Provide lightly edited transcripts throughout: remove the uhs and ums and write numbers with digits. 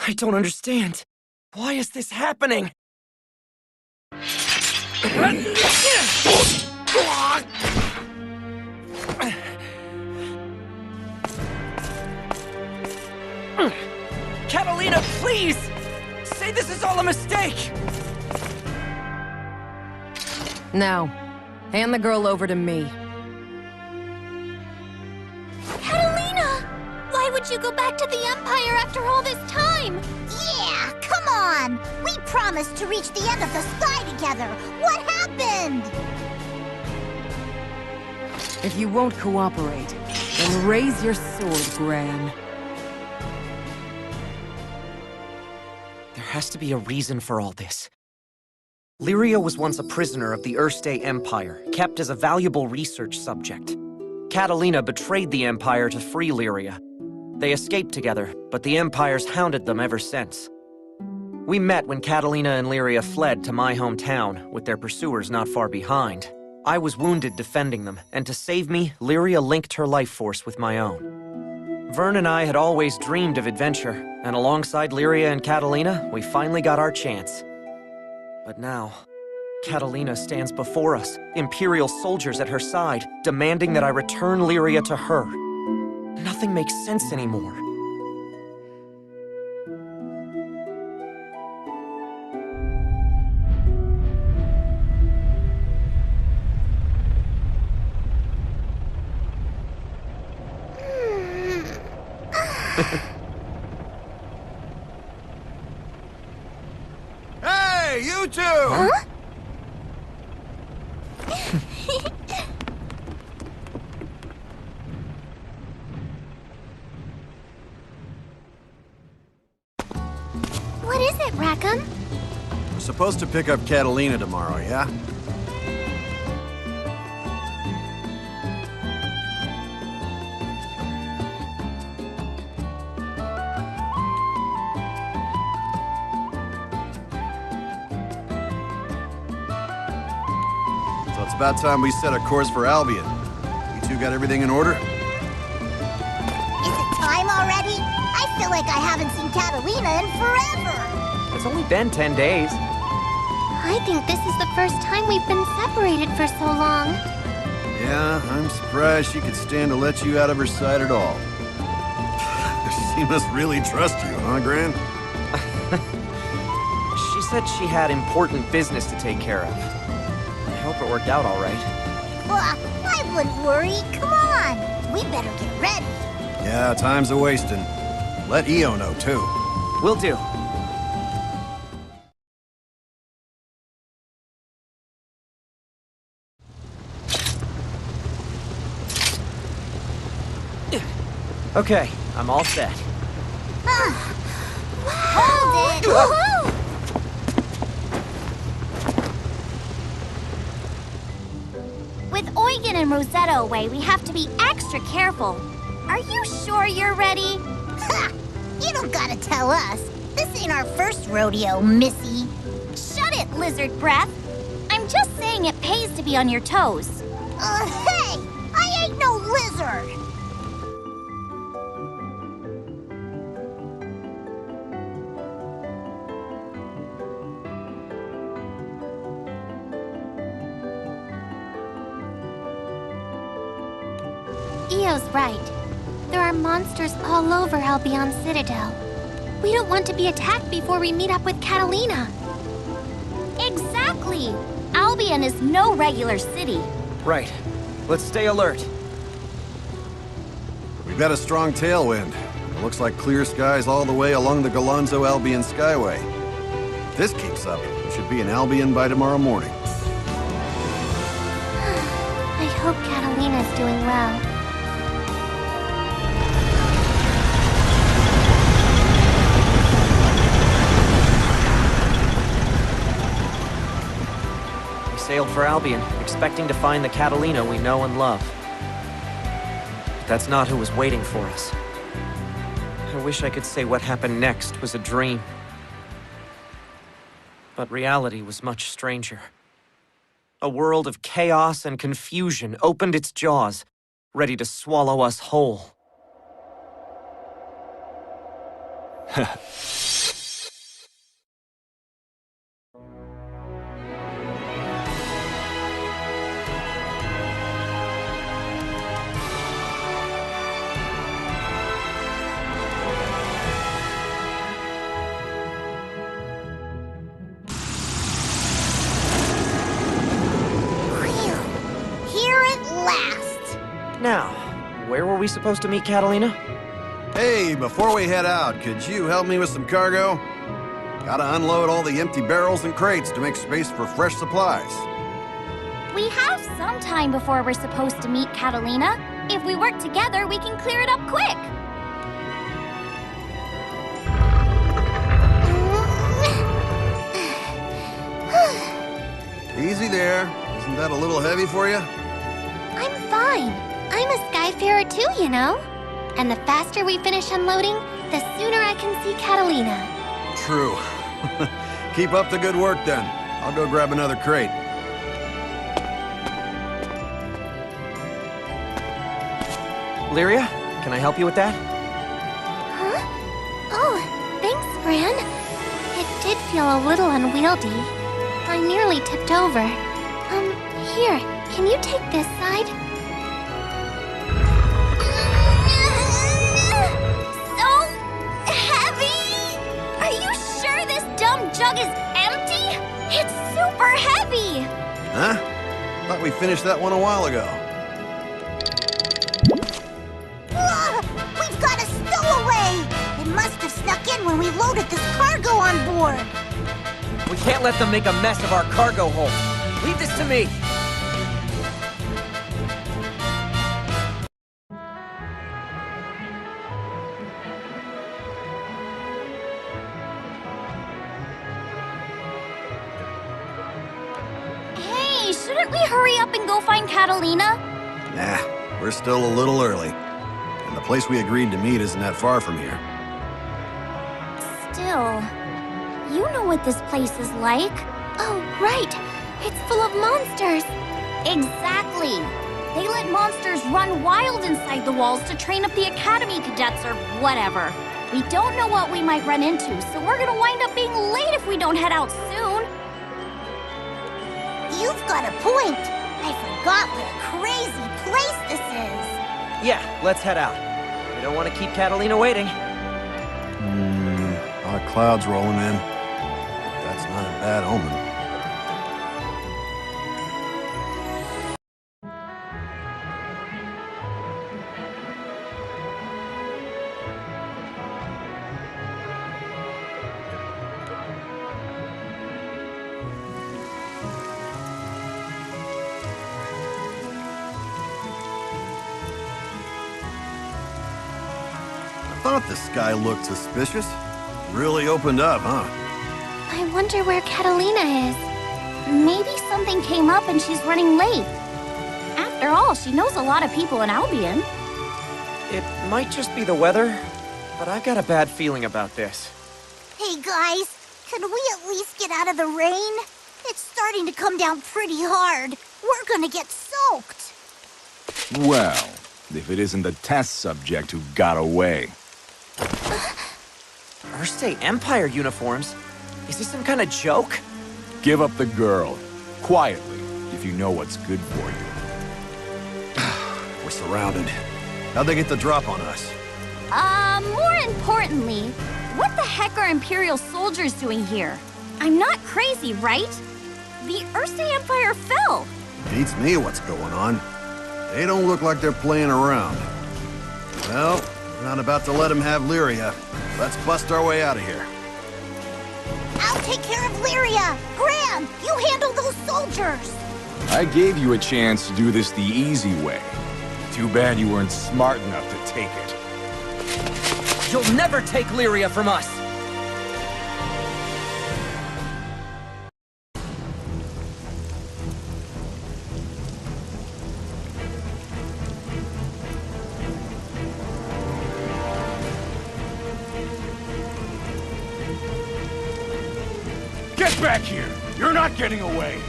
I don't understand. Why is this happening? Catalina, please! Say this is all a mistake! Now, hand the girl over to me. Catalina! Why would you go back to the Empire after all this time? Yeah, come on! We promised to reach the end of the sky together! What happened? If you won't cooperate, then raise your sword, Gran. There has to be a reason for all this. Lyria was once a prisoner of the Erste Empire, kept as a valuable research subject. Catalina betrayed the Empire to free Lyria. They escaped together, but the Empire's hounded them ever since. We met when Catalina and Lyria fled to my hometown, with their pursuers not far behind. I was wounded defending them, and to save me, Lyria linked her life force with my own. Vern and I had always dreamed of adventure, and alongside Lyria and Catalina, we finally got our chance. But now, Catalina stands before us, Imperial soldiers at her side, demanding that I return Lyria to her. Nothing makes sense anymore. Hey, you two! Huh? What is it, Rackham? We're supposed to pick up Catalina tomorrow, yeah? So it's about time we set a course for Albion. You two got everything in order? Is it time already? I feel like I haven't seen Catalina in forever! It's only been 10 days. I think this is the first time we've been separated for so long. Yeah, I'm surprised she could stand to let you out of her sight at all. She must really trust you, huh, Gran? She said she had important business to take care of. I hope it worked out all right. I wouldn't worry. Come on! We better get ready. Yeah, time's a-wasting. Let Io know, too. Will do. Okay, I'm all set. Hold it! Woohoo! With Eugen and Rosetta away, we have to be extra careful. Are you sure you're ready? Ha! You don't gotta tell us. This ain't our first rodeo, Missy. Shut it, lizard breath. I'm just saying it pays to be on your toes. Hey! I ain't no lizard! Io's right. There are monsters all over Albion Citadel. We don't want to be attacked before we meet up with Catalina. Exactly! Albion is no regular city. Right. Let's stay alert. We've got a strong tailwind. It looks like clear skies all the way along the Galonzo Albion Skyway. If this keeps up, we should be in Albion by tomorrow morning. I hope Catalina's doing well. We sailed for Albion, expecting to find the Catalina we know and love. But that's not who was waiting for us. I wish I could say what happened next was a dream. But reality was much stranger. A world of chaos and confusion opened its jaws, ready to swallow us whole. Now, where were we supposed to meet Catalina? Hey, before we head out, could you help me with some cargo? Gotta unload all the empty barrels and crates to make space for fresh supplies. We have some time before we're supposed to meet Catalina. If we work together, we can clear it up quick. Easy there. Isn't that a little heavy for you? I'm fine. I'm a Skyfarer too, you know. And the faster we finish unloading, the sooner I can see Catalina. True. Keep up the good work then. I'll go grab another crate. Lyria, can I help you with that? Huh? Oh, thanks, Gran. It did feel a little unwieldy. I nearly tipped over. Here, can you take this side? So heavy! Are you sure this dumb jug is empty? It's super heavy! Huh? Thought we finished that one a while ago. We've got a stowaway! It must have snuck in when we loaded this cargo on board. We can't let them make a mess of our cargo hold. Leave this to me. Hey, shouldn't we hurry up and go find Catalina? Nah, we're still a little early. And the place we agreed to meet isn't that far from here. Still, you know what this place is like. Oh, right. It's full of monsters. Exactly. They let monsters run wild inside the walls to train up the academy cadets or whatever. We don't know what we might run into, so we're gonna wind up being late if we don't head out soon. You've got a point. I forgot what a crazy place this is. Yeah, let's head out. We don't want to keep Catalina waiting. A lot of clouds rolling in. That's not a bad omen. I thought the sky looked suspicious. Really opened up, huh? I wonder where Catalina is. Maybe something came up and she's running late. After all, she knows a lot of people in Albion. It might just be the weather, but I've got a bad feeling about this. Hey guys, can we at least get out of the rain? It's starting to come down pretty hard. We're gonna get soaked. Well, if it isn't the test subject who got away. Earthstate Empire uniforms? Is this some kind of joke? Give up the girl. Quietly, if you know what's good for you. We're surrounded. How'd they get the drop on us? More importantly, what the heck are Imperial soldiers doing here? I'm not crazy, right? The Earthstate Empire fell. Beats me what's going on. They don't look like they're playing around. Well, we're not about to let them have Lyria. Let's bust our way out of here. I'll take care of Lyria. Gran, you handle those soldiers. I gave you a chance to do this the easy way. Too bad you weren't smart enough to take it. You'll never take Lyria from us! Get back here! You're not getting away!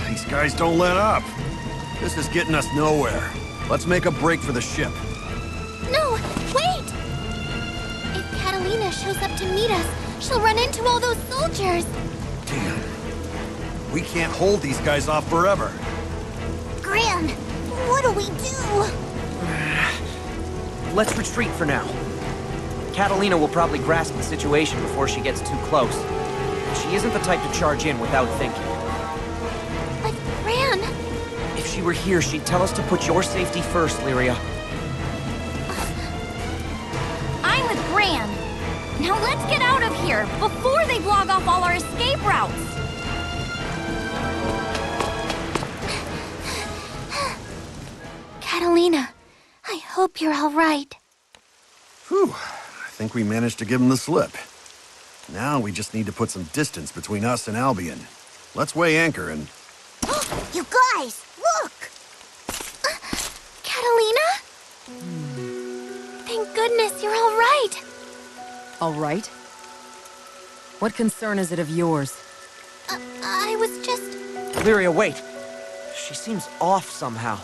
These guys don't let up. This is getting us nowhere. Let's make a break for the ship. No, wait! If Catalina shows up to meet us, she'll run into all those soldiers. Damn. We can't hold these guys off forever. Gran, what do we do? Let's retreat for now. Catalina will probably grasp the situation before she gets too close. She isn't the type to charge in without thinking. But Gran... If she were here, she'd tell us to put your safety first, Lyria. I'm with Gran. Now let's get out of here before they block off all our escape routes. Catalina, I hope you're all right. Whew. I think we managed to give them the slip. Now we just need to put some distance between us and Albion. Let's weigh anchor and... You guys, look! Catalina? Thank goodness you're all right. All right? What concern is it of yours? I was just... Lyria, wait. She seems off somehow.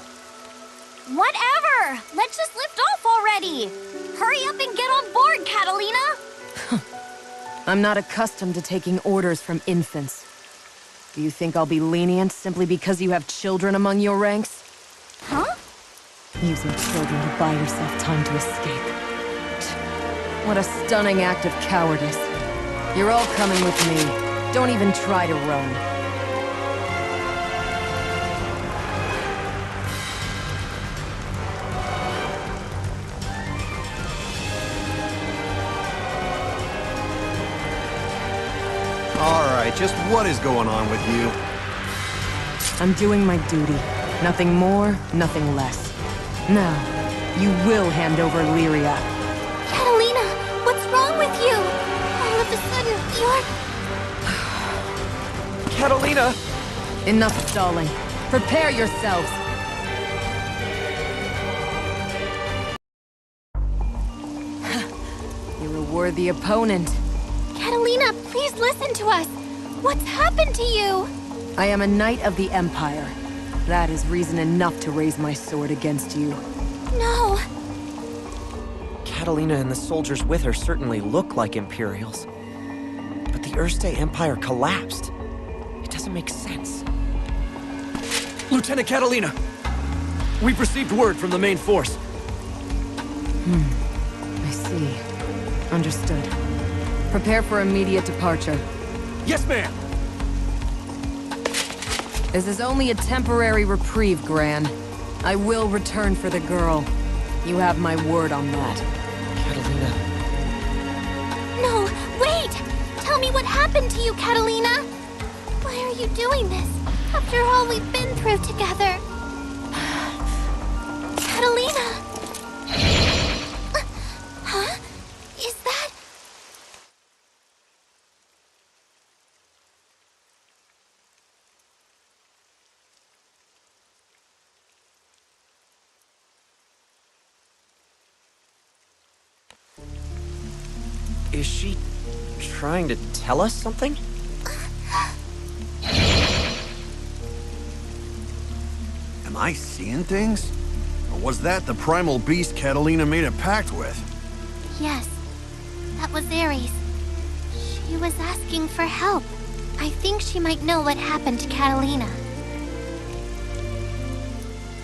Whatever! Let's just lift off already! Hurry up and get on board, Catalina! I'm not accustomed to taking orders from infants. Do you think I'll be lenient simply because you have children among your ranks? Huh? Using children to buy yourself time to escape. What a stunning act of cowardice. You're all coming with me. Don't even try to run. All right, just what is going on with you? I'm doing my duty. Nothing more, nothing less. Now, you will hand over Lyria. Catalina, what's wrong with you? All of a sudden, you're... Catalina! Enough stalling. Prepare yourselves. You're a worthy opponent. Catalina, please listen to us. What's happened to you? I am a knight of the Empire. That is reason enough to raise my sword against you. No. Catalina and the soldiers with her certainly look like Imperials. But the Erste Empire collapsed. It doesn't make sense. Lieutenant Catalina! We've received word from the main force. I see. Understood. Prepare for immediate departure. Yes, ma'am! This is only a temporary reprieve, Gran. I will return for the girl. You have my word on that. Catalina... No, wait! Tell me what happened to you, Catalina! Why are you doing this, after all we've been through together? Catalina! Huh? Is that... Is she trying to tell us something? Am I seeing things? Or was that the primal beast Catalina made a pact with? Yes, that was Ares. She was asking for help. I think she might know what happened to Catalina.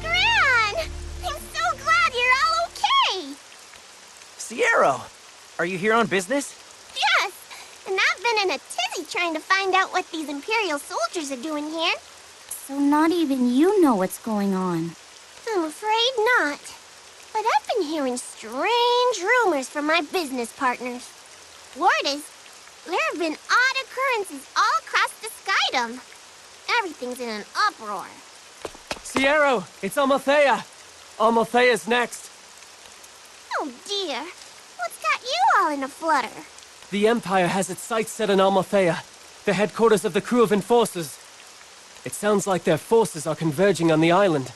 Gran! I'm so glad you're all okay! Sierra! Are you here on business? Yes! And I've been in a tizzy trying to find out what these Imperial soldiers are doing here. So not even you know what's going on. I'm afraid not. But I've been hearing strange rumors from my business partners. Word is, there have been odd occurrences all across the skydom. Everything's in an uproar. Sierra, it's Amalthea. Amalthea's next. Oh dear, what's got you all in a flutter? The Empire has its sights set on Amalthea, the headquarters of the crew of enforcers. It sounds like their forces are converging on the island.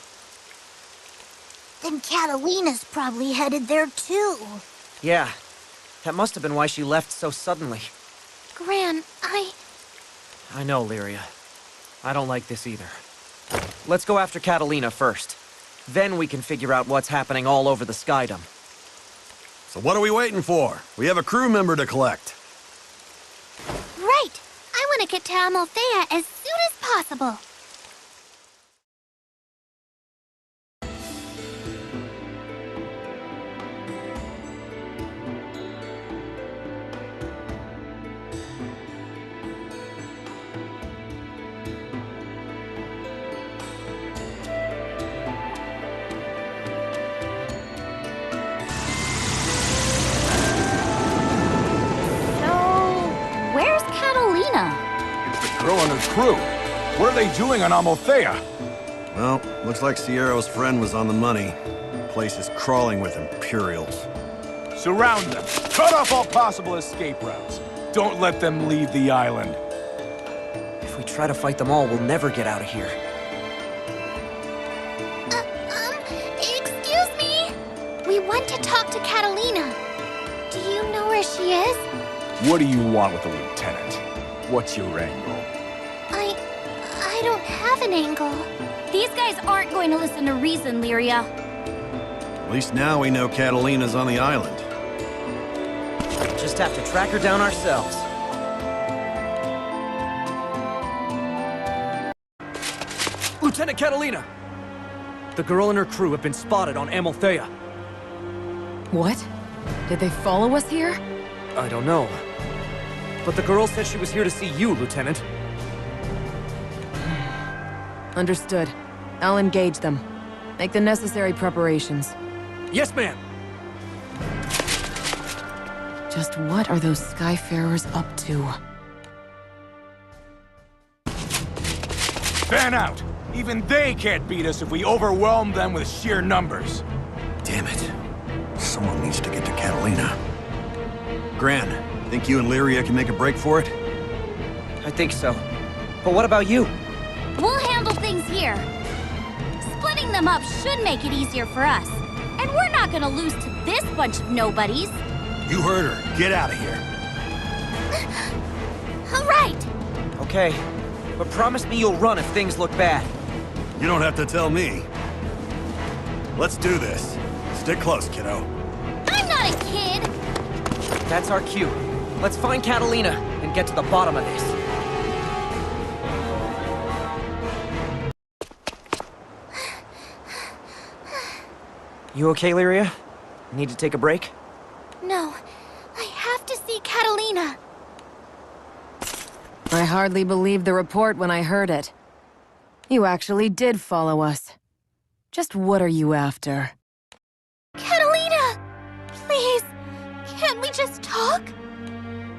Then Catalina's probably headed there too. Yeah. That must have been why she left so suddenly. Gran, I know, Lyria. I don't like this either. Let's go after Catalina first. Then we can figure out what's happening all over the skydom. So what are we waiting for? We have a crew member to collect. Right! I want to get to Amalthea as soon as possible. Where's Catalina? It's the girl and her crew. What are they doing on Amalthea? Well, looks like Sierra's friend was on the money. The place is crawling with Imperials. Surround them. Cut off all possible escape routes. Don't let them leave the island. If we try to fight them all, we'll never get out of here. Excuse me? We want to talk to Catalina. Do you know where she is? What do you want with the lieutenant? What's your angle? I don't have an angle. These guys aren't going to listen to reason, Lyria. At least now we know Catalina's on the island. Just have to track her down ourselves. Lieutenant Catalina! The girl and her crew have been spotted on Amalthea. What? Did they follow us here? I don't know. But the girl said she was here to see you, Lieutenant. Understood. I'll engage them. Make the necessary preparations. Yes, ma'am! Just what are those Skyfarers up to? Fan out! Even they can't beat us if we overwhelm them with sheer numbers. Damn it. Someone needs to get to Catalina. Gran, think you and Lyria can make a break for it? I think so. But what about you? We'll handle things here. Splitting them up should make it easier for us. And we're not gonna lose to this bunch of nobodies. You heard her. Get out of here. All right. Okay. But promise me you'll run if things look bad. You don't have to tell me. Let's do this. Stick close, kiddo. I'm not a kid. That's our cue. Let's find Catalina and get to the bottom of this. You okay, Lyria? Need to take a break? No, I have to see Catalina. I hardly believed the report when I heard it. You actually did follow us. Just what are you after? Catalina! Please, can't we just talk?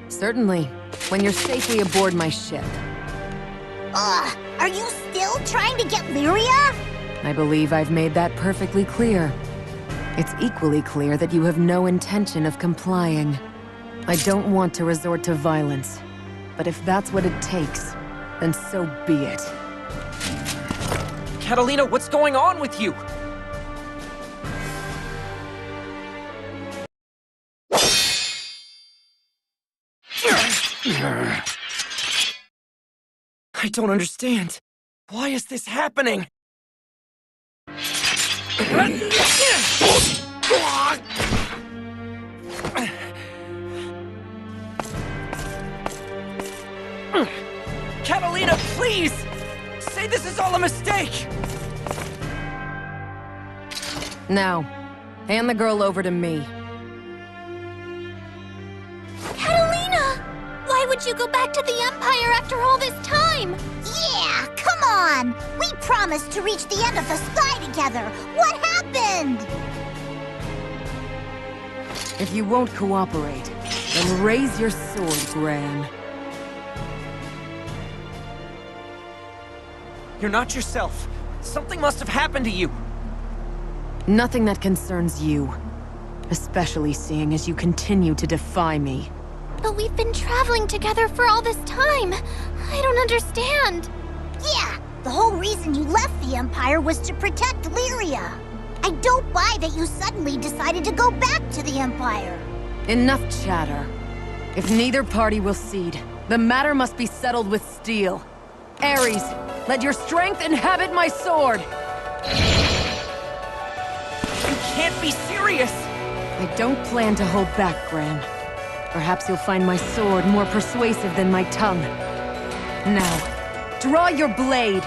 Certainly, when you're safely aboard my ship. Ugh, are you still trying to get Lyria? I believe I've made that perfectly clear. It's equally clear that you have no intention of complying. I don't want to resort to violence, but if that's what it takes, then so be it. Catalina, what's going on with you? I don't understand. Why is this happening? Catalina, please! Say this is all a mistake! Now, hand the girl over to me. Catalina! Why would you go back to the Empire after all this time? Yeah, come on! We promised to reach the end of the sky together! What happened? If you won't cooperate, then raise your sword, Gran. You're not yourself. Something must have happened to you. Nothing that concerns you. Especially seeing as you continue to defy me. But we've been traveling together for all this time. I don't understand. Yeah, the whole reason you left the Empire was to protect Lyria. I don't buy that you suddenly decided to go back to the Empire. Enough chatter. If neither party will cede, the matter must be settled with steel. Ares, let your strength inhabit my sword! You can't be serious! I don't plan to hold back, Gran. Perhaps you'll find my sword more persuasive than my tongue. Now, draw your blade!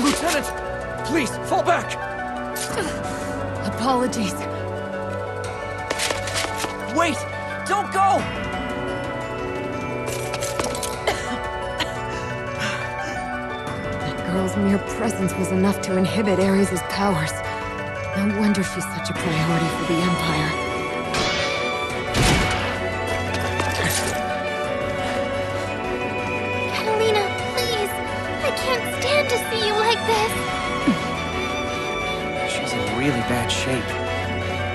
Lieutenant! Please, fall back! Apologies. Wait! Don't go! That girl's mere presence was enough to inhibit Ares' powers. No wonder she's such a priority for the Empire. Catalina, please. I can't stand to see you like this. She's in really bad shape.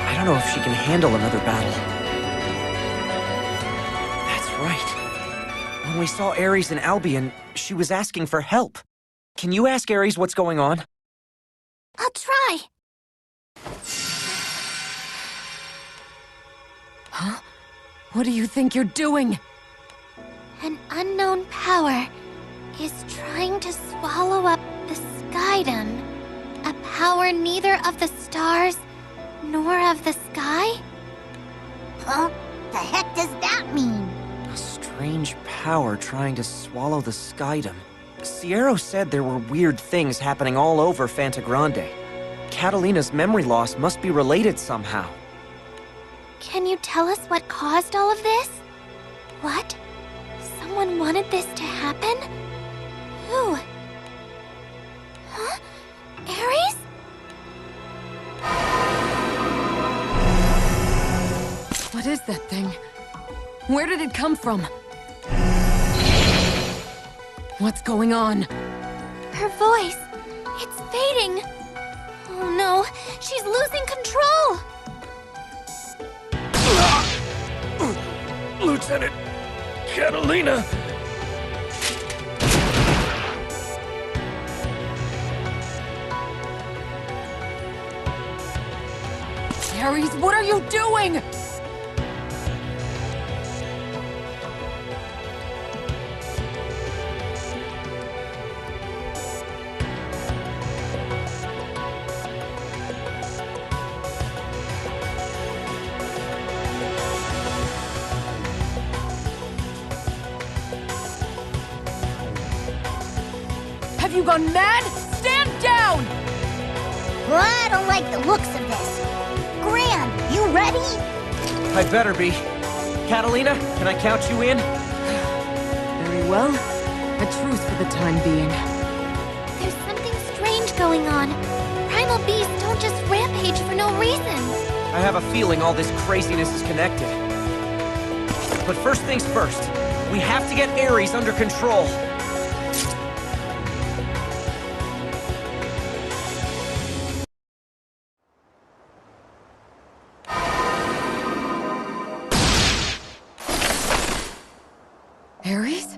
I don't know if she can handle another battle. That's right. When we saw Ares in Albion, she was asking for help. Can you ask Ares what's going on? I'll try. Huh? What do you think you're doing? An unknown power is trying to swallow up the Skydom. A power neither of the stars nor of the sky? Huh? The heck does that mean? A strange power trying to swallow the Skydom. Sierra said there were weird things happening all over Fantagrande. Catalina's memory loss must be related somehow. Can you tell us what caused all of this? What? Someone wanted this to happen? Who? Huh? Ares? What is that thing? Where did it come from? What's going on? Her voice. It's fading. Oh no, she's losing control. Lieutenant Catalina! Ares, what are you doing? Have you gone mad? Stand down! Well, I don't like the looks of this. Gran, you ready? I better be. Catalina, can I count you in? Very well. A truce for the time being. There's something strange going on. Primal beasts don't just rampage for no reason. I have a feeling all this craziness is connected. But first things first, we have to get Ares under control. Ares?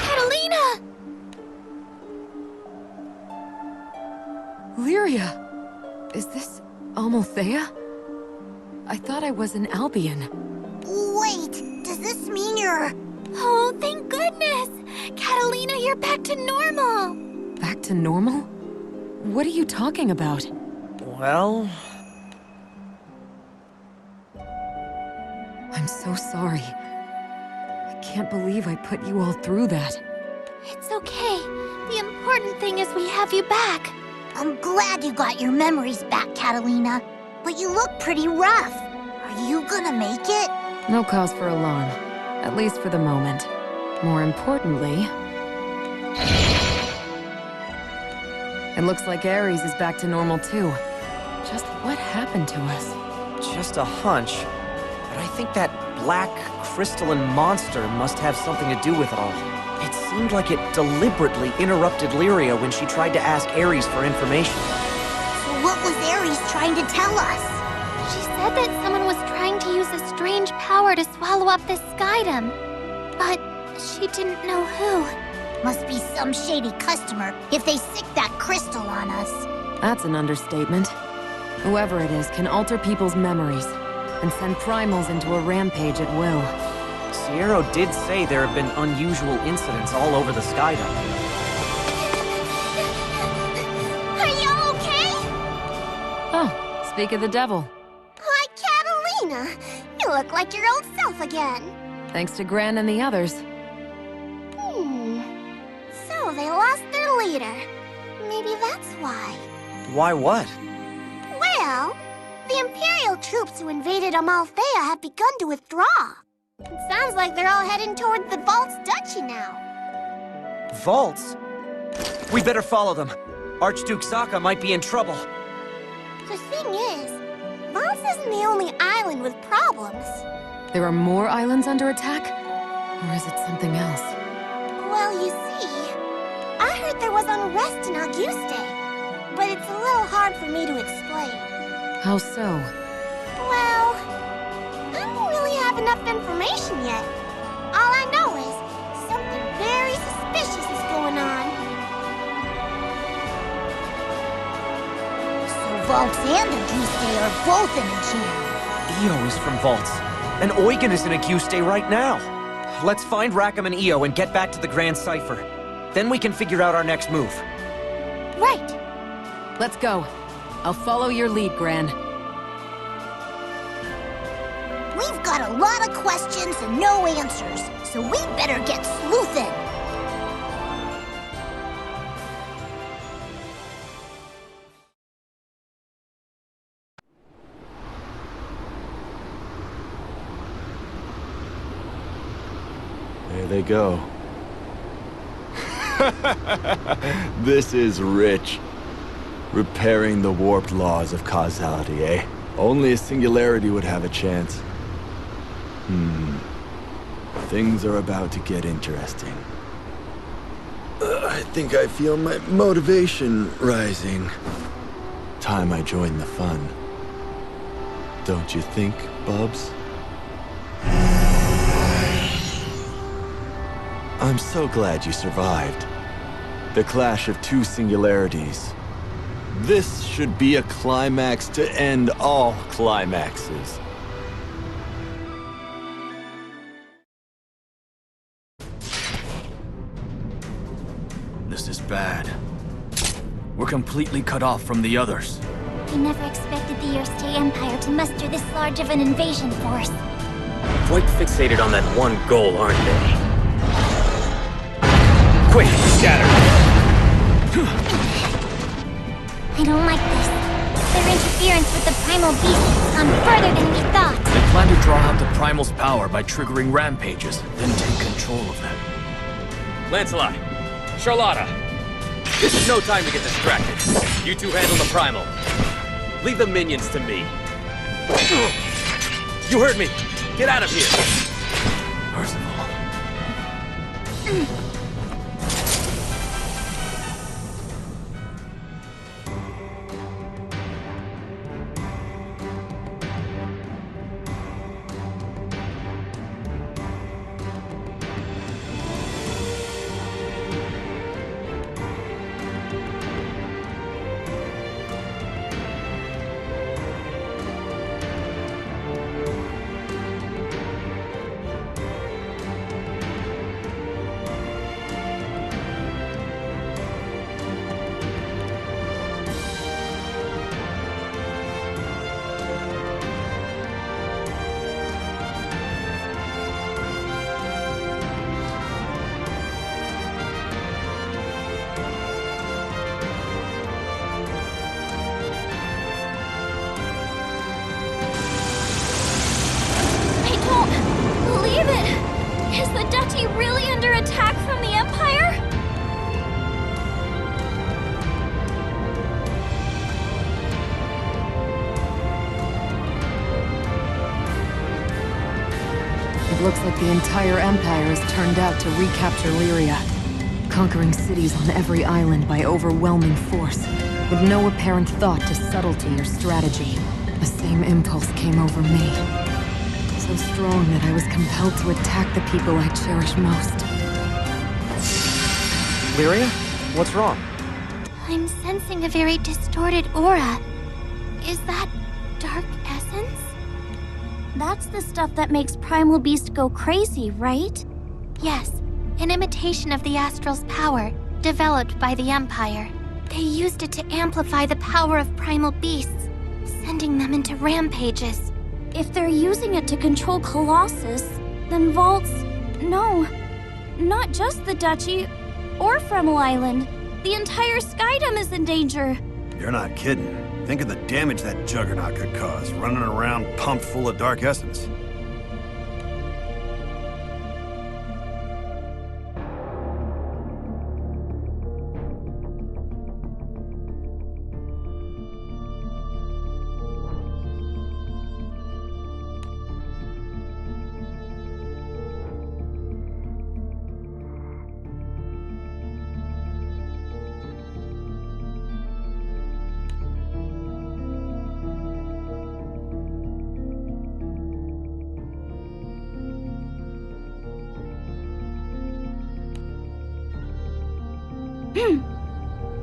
Catalina! Lyria! Is this Amalthea? I thought I was in Albion. Wait, does this mean you're... Oh, thank goodness! Catalina, you're back to normal! Back to normal? What are you talking about? Well... I'm so sorry. I can't believe I put you all through that. It's okay. The important thing is we have you back. I'm glad you got your memories back, Catalina. But you look pretty rough. Are you gonna make it? No cause for alarm. At least for the moment. More importantly... It looks like Ares is back to normal too. Just what happened to us? just a hunch, but I think that black, crystalline monster must have something to do with it all. It seemed like it deliberately interrupted Lyria when she tried to ask Ares for information. So what was Ares trying to tell us? She said that someone was trying to use a strange power to swallow up this Skydom. But she didn't know who. Must be some shady customer if they sick that crystal on us. That's an understatement. Whoever it is can alter people's memories and send primals into a rampage at will. Piero did say there have been unusual incidents all over the Skydome. Are you okay? Oh, speak of the devil. Hi, Catalina. You look like your old self again. Thanks to Gran and the others. So they lost their leader. Maybe that's why. Why what? Well, the Imperial troops who invaded Amalthea have begun to withdraw. It sounds like they're all heading toward the Vault's duchy now. Vaults? We better follow them. Archduke Sokka might be in trouble. The thing is, Vaults isn't the only island with problems. There are more islands under attack? Or is it something else? Well, you see, I heard there was unrest in Auguste, but it's a little hard for me to explain. How so? Well, I don't really have enough information yet. All I know is something very suspicious is going on. So Vaults and Auguste are both in a jam. Io is from Vaults, and Eugen is in Auguste right now. Let's find Rackham and Io and get back to the Grand Cipher. Then we can figure out our next move. Right. Let's go. I'll follow your lead, Gran. We've got a lot of questions and no answers, so we better get sleuthing. There they go. This is rich. Repairing the warped laws of causality, eh? Only a singularity would have a chance. Things are about to get interesting. I think I feel my motivation rising. Time I join the fun. Don't you think, Bubs? I'm so glad you survived. The clash of two singularities. This should be a climax to end all climaxes. This is bad. We're completely cut off from the others. We never expected the Erste Empire to muster this large of an invasion force. Quite fixated on that one goal, aren't they? Quick, scatter! I don't like this. Their interference with the primal beast has gone further than we thought. They plan to draw out the primal's power by triggering rampages, then take control of them. Lancelot! Charlotta! This is no time to get distracted. You two handle the primal. Leave the minions to me. You heard me! Get out of here! Percival. Is the duchy really under attack from the Empire? It looks like the entire Empire has turned out to recapture Lyria, conquering cities on every island by overwhelming force, with no apparent thought to subtlety or strategy. The same impulse came over me. So strong that I was compelled to attack the people I cherish most. Lyria? What's wrong? I'm sensing a very distorted aura. Is that dark essence? That's the stuff that makes Primal Beast go crazy, right? Yes, an imitation of the Astral's power, developed by the Empire. They used it to amplify the power of primal beasts, sending them into rampages. If they're using it to control Colossus, then Vault's... No, not just the Duchy or Fremel Island. The entire Skydom is in danger. You're not kidding. Think of the damage that juggernaut could cause, running around pumped full of dark essence.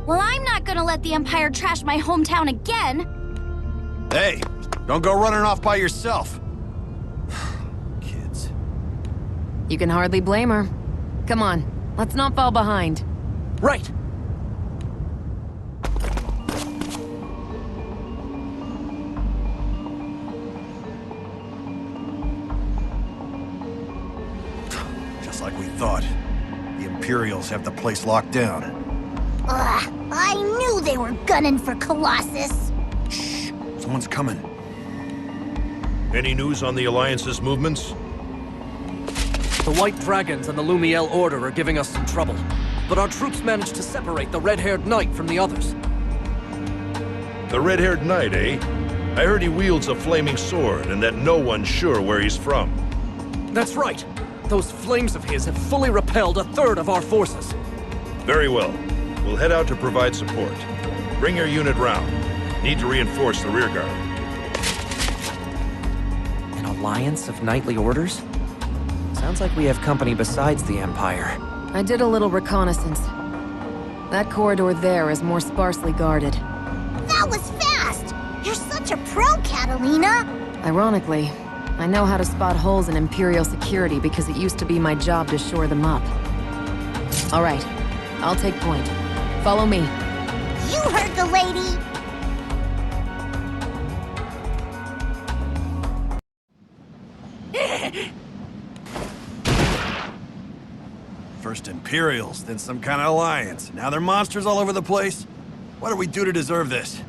Well, I'm not gonna let the Empire trash my hometown again. Hey, don't go running off by yourself. Kids. You can hardly blame her. Come on, let's not fall behind. Right! Just like we thought. The Imperials have the place locked down. Ugh, I knew they were gunning for Colossus. Shh, someone's coming. Any news on the Alliance's movements? The White Dragons and the Lumiel Order are giving us some trouble, but our troops managed to separate the Red-Haired Knight from the others. The red-haired knight, eh? I heard he wields a flaming sword and that no one's sure where he's from. That's right. Those flames of his have fully repelled a third of our forces. Very well. We'll head out to provide support. Bring your unit round. Need to reinforce the rearguard. An alliance of knightly orders? Sounds like we have company besides the Empire. I did a little reconnaissance. That corridor there is more sparsely guarded. That was fast! You're such a pro, Catalina! Ironically, I know how to spot holes in Imperial security because it used to be my job to shore them up. All right, I'll take point. Follow me. You heard the lady! First Imperials, then some kind of alliance. Now they're monsters all over the place. What do we do to deserve this?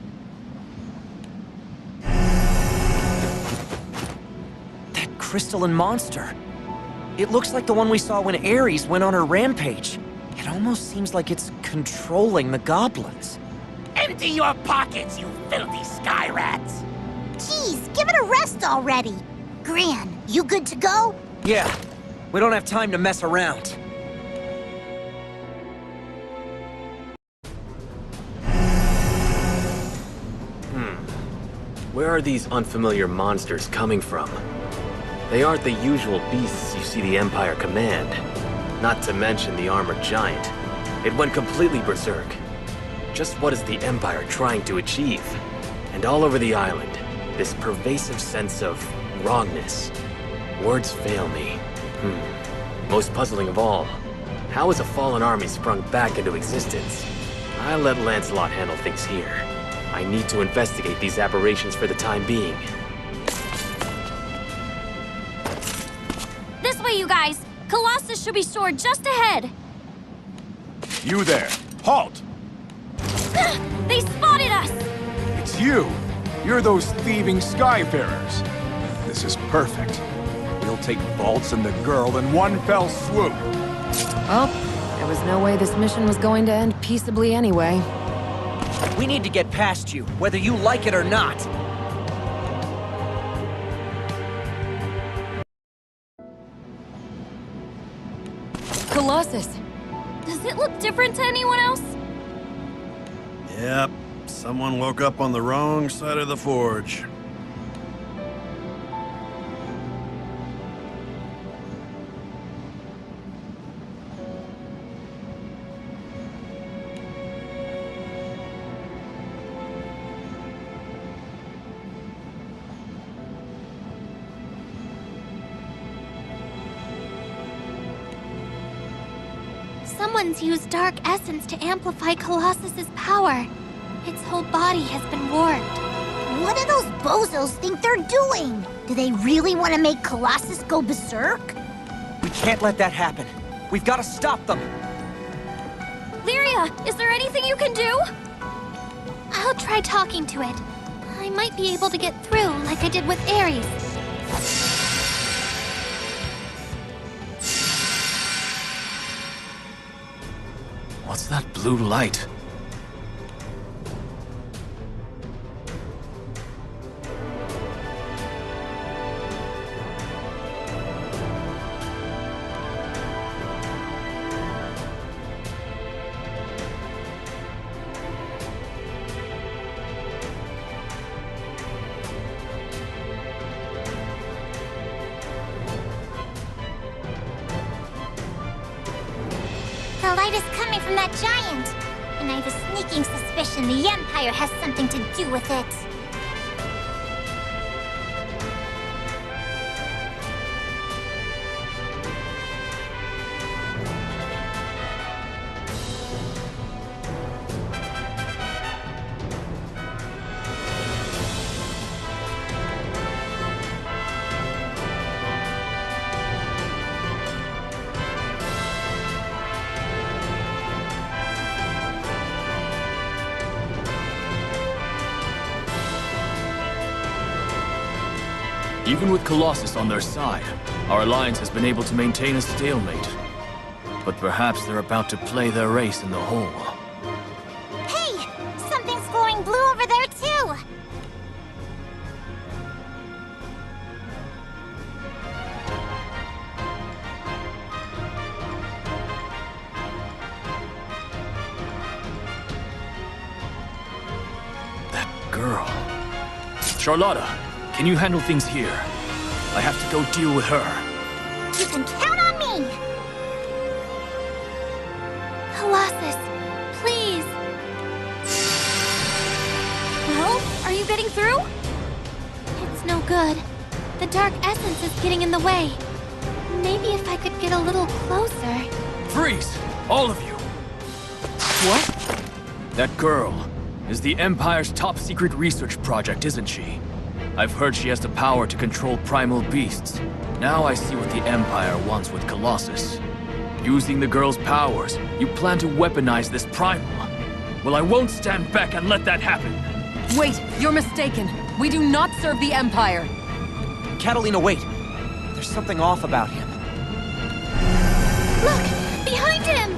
That crystalline monster. It looks like the one we saw when Ares went on her rampage. It almost seems like it's controlling the goblins. Empty your pockets, you filthy sky rats! Jeez, give it a rest already! Gran, you good to go? Yeah, we don't have time to mess around. Where are these unfamiliar monsters coming from? They aren't the usual beasts you see the Empire command. Not to mention the armored giant. It went completely berserk. Just what is the Empire trying to achieve? And all over the island, this pervasive sense of wrongness. Words fail me. Most puzzling of all, how has a fallen army sprung back into existence? I let Lancelot handle things here. I need to investigate these aberrations for the time being. This way, you guys! Colossus should be stored just ahead! You there! Halt! They spotted us! It's you! You're those thieving Skyfarers! This is perfect. We'll take Vaults and the girl in one fell swoop. Well, there was no way this mission was going to end peaceably anyway. We need to get past you, whether you like it or not. Colossus! Does it look different to anyone else? Yep, someone woke up on the wrong side of the forge. Someone's used Dark Essence to amplify Colossus's power. Its whole body has been warped. What do those bozos think they're doing? Do they really want to make Colossus go berserk? We can't let that happen. We've got to stop them. Lyria, is there anything you can do? I'll try talking to it. I might be able to get through like I did with Ares. What's that blue light? The light is coming from that giant, and I have a sneaking suspicion the Empire has something to do with it. Even with Colossus on their side, our alliance has been able to maintain a stalemate. But perhaps they're about to play their race in the hole. Hey! Something's glowing blue over there, too! That girl. Charlotta, can you handle things here? I have to go deal with her. You can count on me! Colossus, please! Well, are you getting through? It's no good. The Dark Essence is getting in the way. Maybe if I could get a little closer... Freeze! All of you! What? That girl is the Empire's top-secret research project, isn't she? I've heard she has the power to control primal beasts. Now I see what the Empire wants with Colossus. Using the girl's powers, you plan to weaponize this primal. Well, I won't stand back and let that happen. Wait, you're mistaken. We do not serve the Empire. Catalina, wait. There's something off about him. Look! Behind him!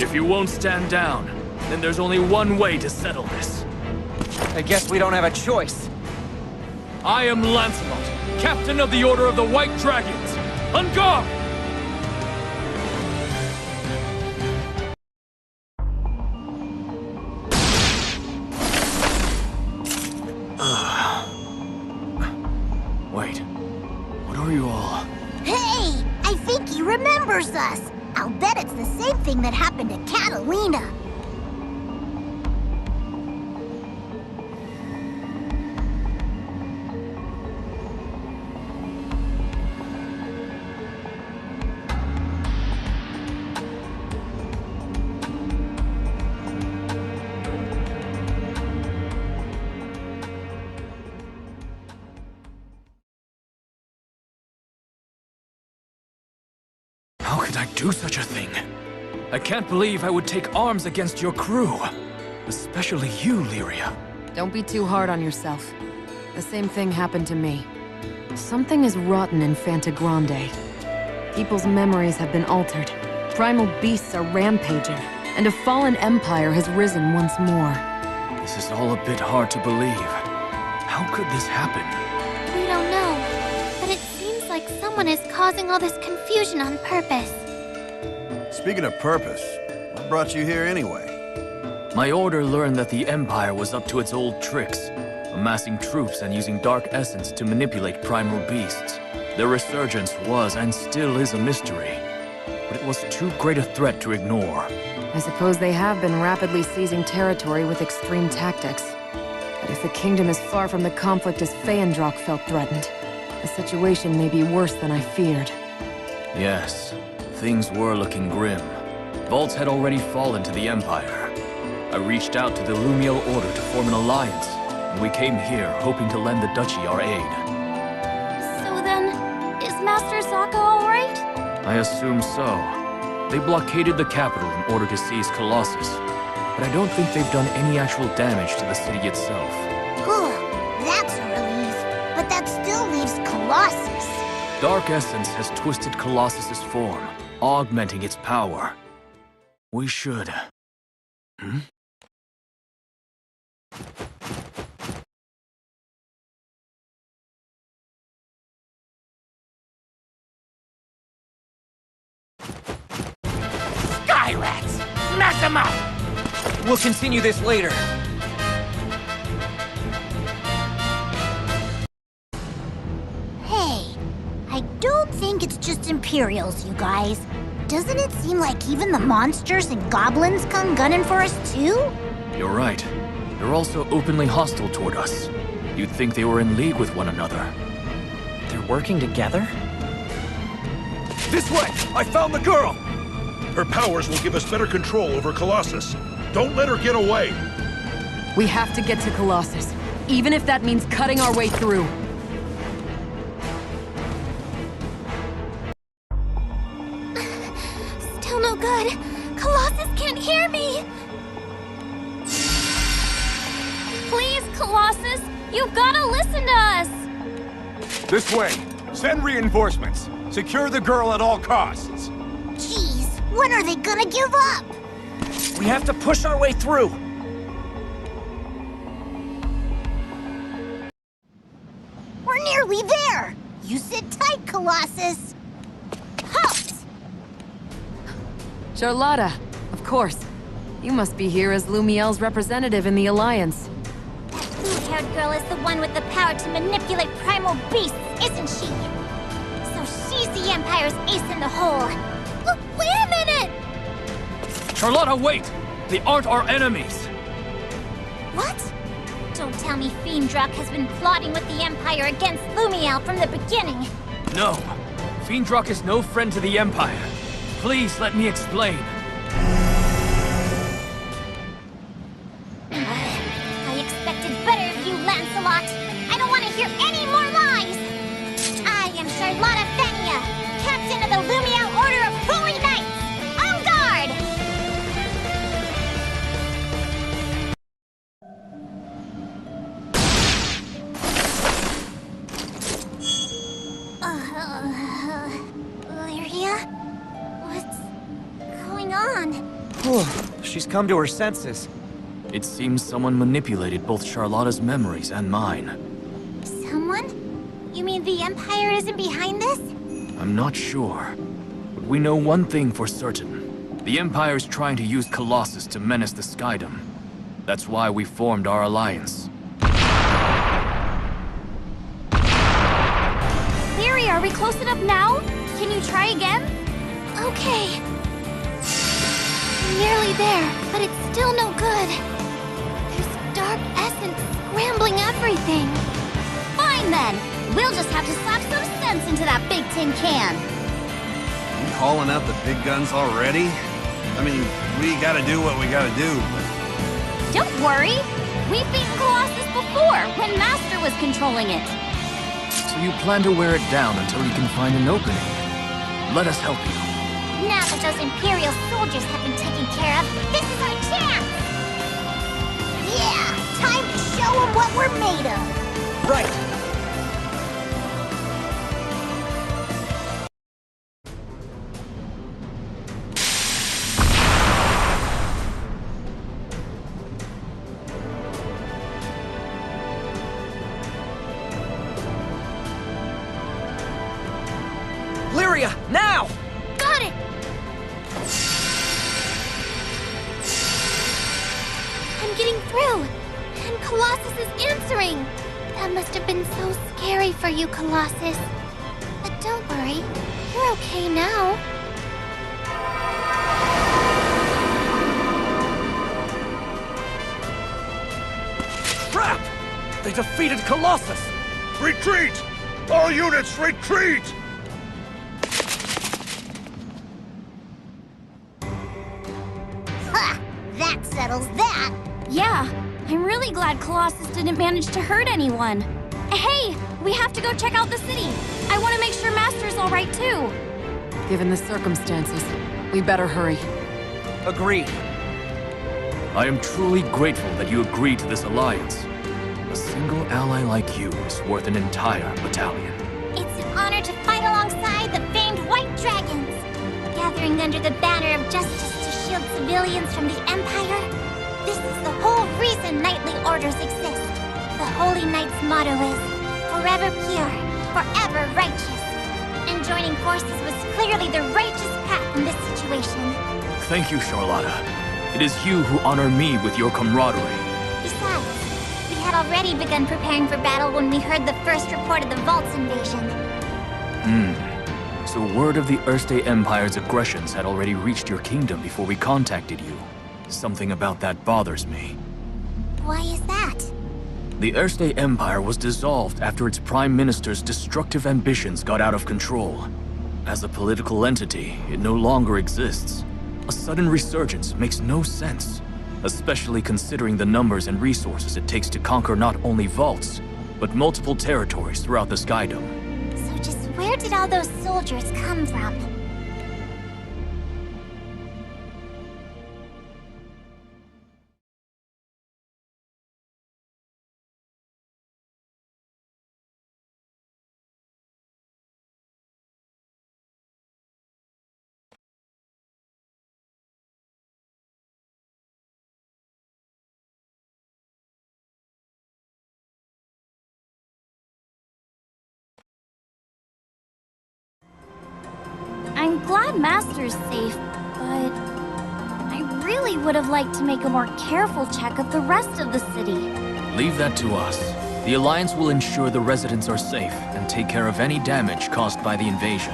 If you won't stand down, then there's only one way to settle this. I guess we don't have a choice. I am Lancelot, Captain of the Order of the White Dragons. On guard! Wait, what are you all? Hey! I think he remembers us! I'll bet it's the same thing that happened to Catalina. How could I do such a thing? I can't believe I would take arms against your crew. Especially you, Lyria. Don't be too hard on yourself. The same thing happened to me. Something is rotten in Fantagrande. People's memories have been altered. Primal beasts are rampaging, and a fallen empire has risen once more. This is all a bit hard to believe. How could this happen? We don't know, but it seems like someone is causing all this confusion on purpose. Speaking of purpose, what brought you here anyway? My order learned that the Empire was up to its old tricks, amassing troops and using Dark Essence to manipulate primal beasts. Their resurgence was and still is a mystery, but it was too great a threat to ignore. I suppose they have been rapidly seizing territory with extreme tactics. But if the kingdom is far from the conflict as Feyendrock felt threatened, the situation may be worse than I feared. Yes, Things were looking grim. Vaults had already fallen to the Empire. I reached out to the Lumiel Order to form an alliance, and we came here hoping to lend the Duchy our aid. So then, is Master Sokka alright? I assume so. They blockaded the capital in order to seize Colossus, but I don't think they've done any actual damage to the city itself. Whew, that's a relief. But that still leaves Colossus. Dark Essence has twisted Colossus's form, augmenting its power. We should... Sky rats! Mess them up! We'll continue this later. Hey, I don't think it's just Imperials, you guys. Doesn't it seem like even the monsters and goblins come gunning for us too? You're right. They're also openly hostile toward us. You'd think they were in league with one another. They're working together? This way! I found the girl! Her powers will give us better control over Colossus. Don't let her get away. We have to get to Colossus, even if that means cutting our way through. Still no good. Colossus can't hear me. Please, Colossus, you've gotta listen to us! This way! Send reinforcements! Secure the girl at all costs! Jeez, when are they gonna give up? We have to push our way through. We're nearly there. You sit tight, Colossus. Halt! Charlotta, of course. You must be here as Lumiel's representative in the Alliance. That blue-haired girl is the one with the power to manipulate primal beasts, isn't she? So she's the Empire's ace in the hole. Wait a minute! Charlotta, wait! They aren't our enemies! What? Don't tell me Fiendrak has been plotting with the Empire against Lumiel from the beginning. No! Fiendrak is no friend to the Empire. Please let me explain. I expected better of you, Lancelot. I don't want to hear any more lies. I am Charlotta Fenia, captain of the Lumiel Order of Holy Knights. En garde! Lyria? What's going on? She's come to her senses. It seems someone manipulated both Charlotta's memories and mine. Someone? You mean the Empire isn't behind this? I'm not sure. But we know one thing for certain. The Empire's trying to use Colossus to menace the Skydom. That's why we formed our alliance. Lyria, are we close enough now? Can you try again? Okay. Nearly there, but it's still no good. There's dark essence scrambling everything. Fine then. We'll just have to slap some sense into that big tin can. You calling out the big guns already? I mean, we gotta do what we gotta do, but... Don't worry. We've beaten Colossus before, when Master was controlling it. So you plan to wear it down until you can find an opening. Let us help you. Now that those Imperial soldiers have been taken care of, this is our chance! Yeah, time to show them what we're made of. Right. Lyria, now! Got it! I'm getting through, and Colossus is answering. That must have been so scary for you, Colossus. But don't worry, you're okay now. Crap! They defeated Colossus! Retreat! All units, retreat! that settles that. Yeah, I'm really glad Colossus didn't manage to hurt anyone. Hey, we have to go check out the city. I want to make sure Master's all right too. Given the circumstances, we better hurry. Agreed. I am truly grateful that you agreed to this alliance. A single ally like you is worth an entire battalion. It's an honor to fight alongside the famed White Dragons. Gathering under the banner of justice to shield civilians from the Empire. This is the whole reason knightly orders exist. The Holy Knight's motto is, forever pure, forever righteous. And joining forces was clearly the righteous path in this situation. Thank you, Charlotta. It is you who honor me with your camaraderie. Besides, we had already begun preparing for battle when we heard the first report of the Vault's invasion. So word of the Erste Empire's aggressions had already reached your kingdom before we contacted you. Something about that bothers me. Why is that? The Erste Empire was dissolved after its prime minister's destructive ambitions got out of control. As a political entity, it no longer exists. A sudden resurgence makes no sense, especially considering the numbers and resources it takes to conquer not only vaults, but multiple territories throughout the Skydome. So just where did all those soldiers come from? I'm glad Master's safe, but I really would have liked to make a more careful check of the rest of the city. Leave that to us. The Alliance will ensure the residents are safe and take care of any damage caused by the invasion.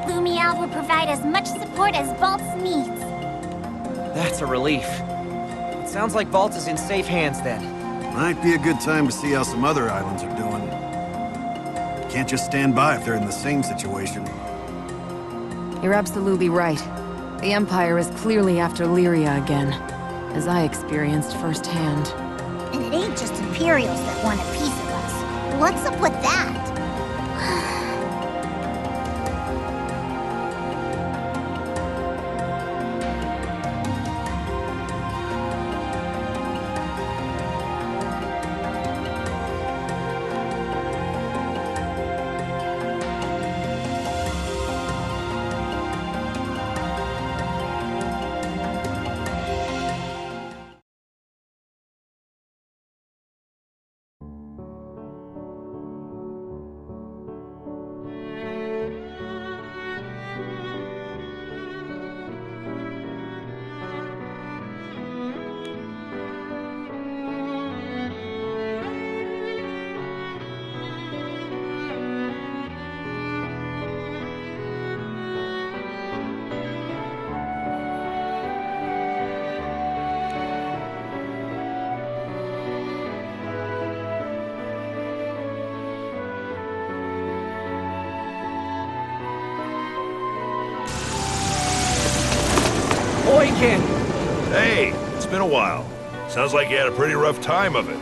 Lumiel will provide as much support as Vault's needs. That's a relief. It sounds like Vault is in safe hands then. Might be a good time to see how some other islands are doing. Can't just stand by if they're in the same situation. You're absolutely right. The Empire is clearly after Lyria again, as I experienced firsthand. And it ain't just Imperials that want a piece of us. What's up with that? Ken! Hey, it's been a while. Sounds like you had a pretty rough time of it.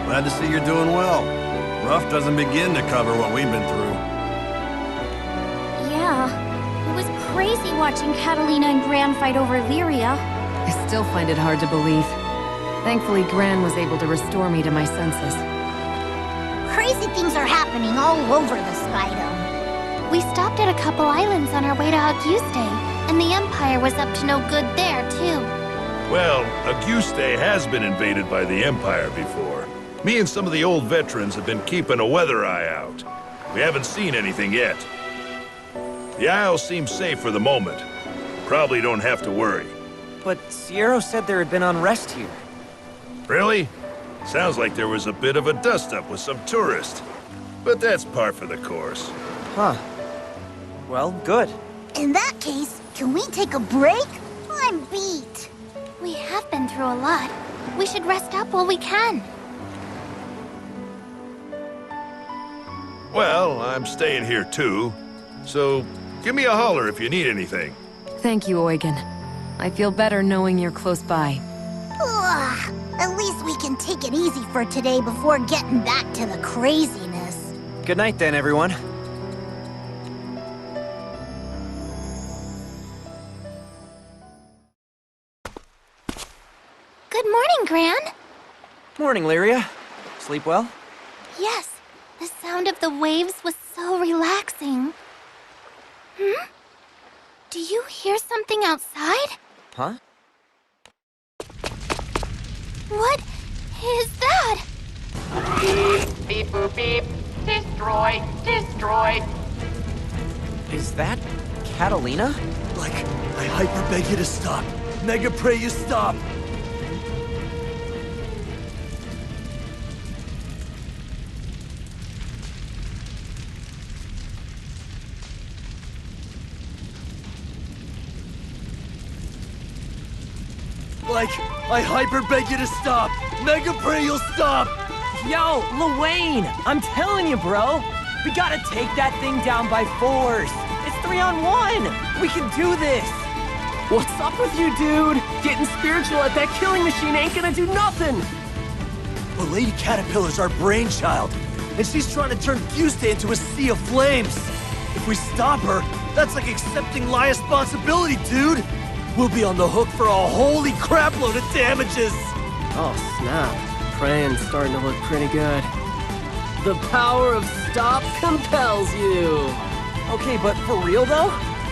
Glad to see you're doing well. Rough doesn't begin to cover what we've been through. Yeah, it was crazy watching Catalina and Gran fight over Lyria. I still find it hard to believe. Thankfully, Gran was able to restore me to my senses. Crazy things are happening all over the Skydome. We stopped at a couple islands on our way to Auguste, and the Empire was up to no good there, too. Well, Auguste has been invaded by the Empire before. Me and some of the old veterans have been keeping a weather eye out. We haven't seen anything yet. The Isle seems safe for the moment. Probably don't have to worry. But Sierra said there had been unrest here. Really? Sounds like there was a bit of a dust-up with some tourists. But that's par for the course. Huh. Well, good. In that case, can we take a break? I'm beat. We have been through a lot. We should rest up while we can. Well, I'm staying here too. So, give me a holler if you need anything. Thank you, Eugen. I feel better knowing you're close by. Ugh, at least we can take it easy for today before getting back to the craziness. Good night then, everyone. Good morning, Gran. Morning, Lyria. Sleep well? Yes, the sound of the waves was so relaxing. Hmm? Do you hear something outside? Huh? What is that? Beep, beep, boop, beep. Destroy, destroy. Is that Catalina? Like, I hyper beg you to stop. Mega pray you stop. Like, I hyper beg you to stop. Mega pray you'll stop. Yo, Luane! I'm telling you, bro! We gotta take that thing down by force! It's 3-on-1! We can do this! What's up with you, dude? Getting spiritual at that killing machine ain't gonna do nothing! But Lady Caterpillar's our brainchild, and she's trying to turn Fusta into a sea of flames. If we stop her, that's like accepting life responsibility, dude! We'll be on the hook for a holy crapload of damages! Oh, snap. Praying's starting to look pretty good. The power of stop compels you! Okay, but for real though?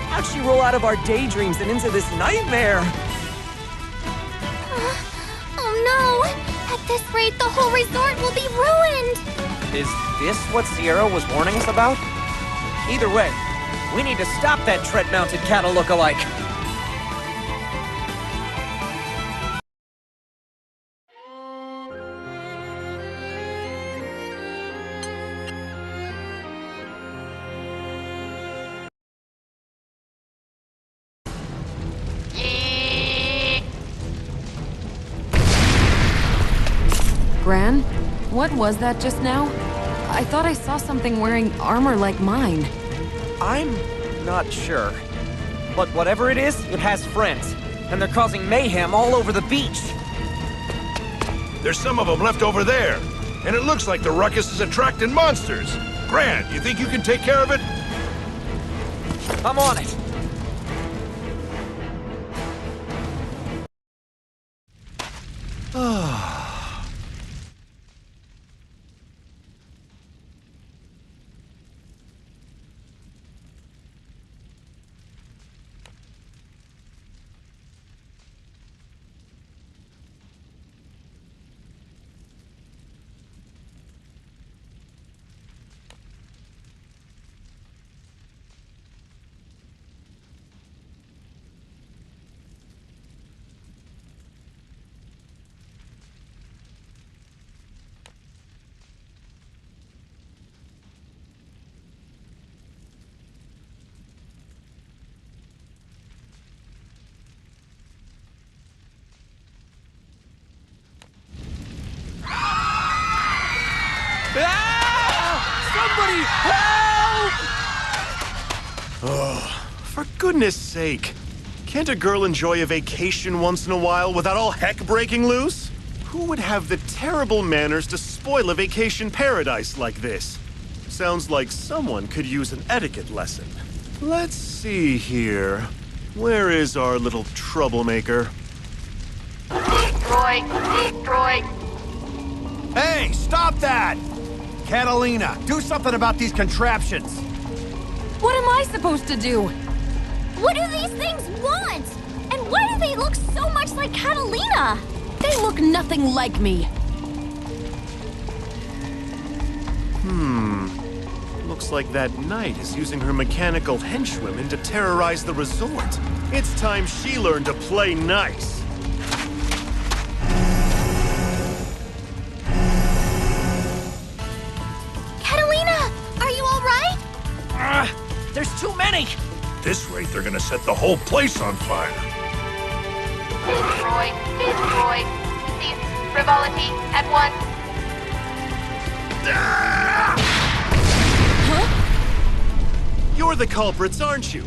How'd she roll out of our daydreams and into this nightmare? Oh no! At this rate, the whole resort will be ruined! Is this what Sierra was warning us about? Either way, we need to stop that tread-mounted cattle look-alike. Gran? What was that just now? I thought I saw something wearing armor like mine. I'm not sure. But whatever it is, it has friends. And they're causing mayhem all over the beach. There's some of them left over there. And it looks like the ruckus is attracting monsters. Gran, you think you can take care of it? I'm on it. Somebody help! Oh, for goodness sake. Can't a girl enjoy a vacation once in a while without all heck breaking loose? Who would have the terrible manners to spoil a vacation paradise like this? Sounds like someone could use an etiquette lesson. Let's see here. Where is our little troublemaker? Destroy, destroy. Hey, stop that! Catalina, do something about these contraptions. What am I supposed to do? What do these things want? And why do they look so much like Catalina? They look nothing like me. Looks like that knight is using her mechanical henchwomen to terrorize the resort. It's time she learned to play nice. Catalina, are you all right? There's too many! This rate, they're gonna set the whole place on fire. Destroy. Cease frivolity at once. You're the culprits, aren't you?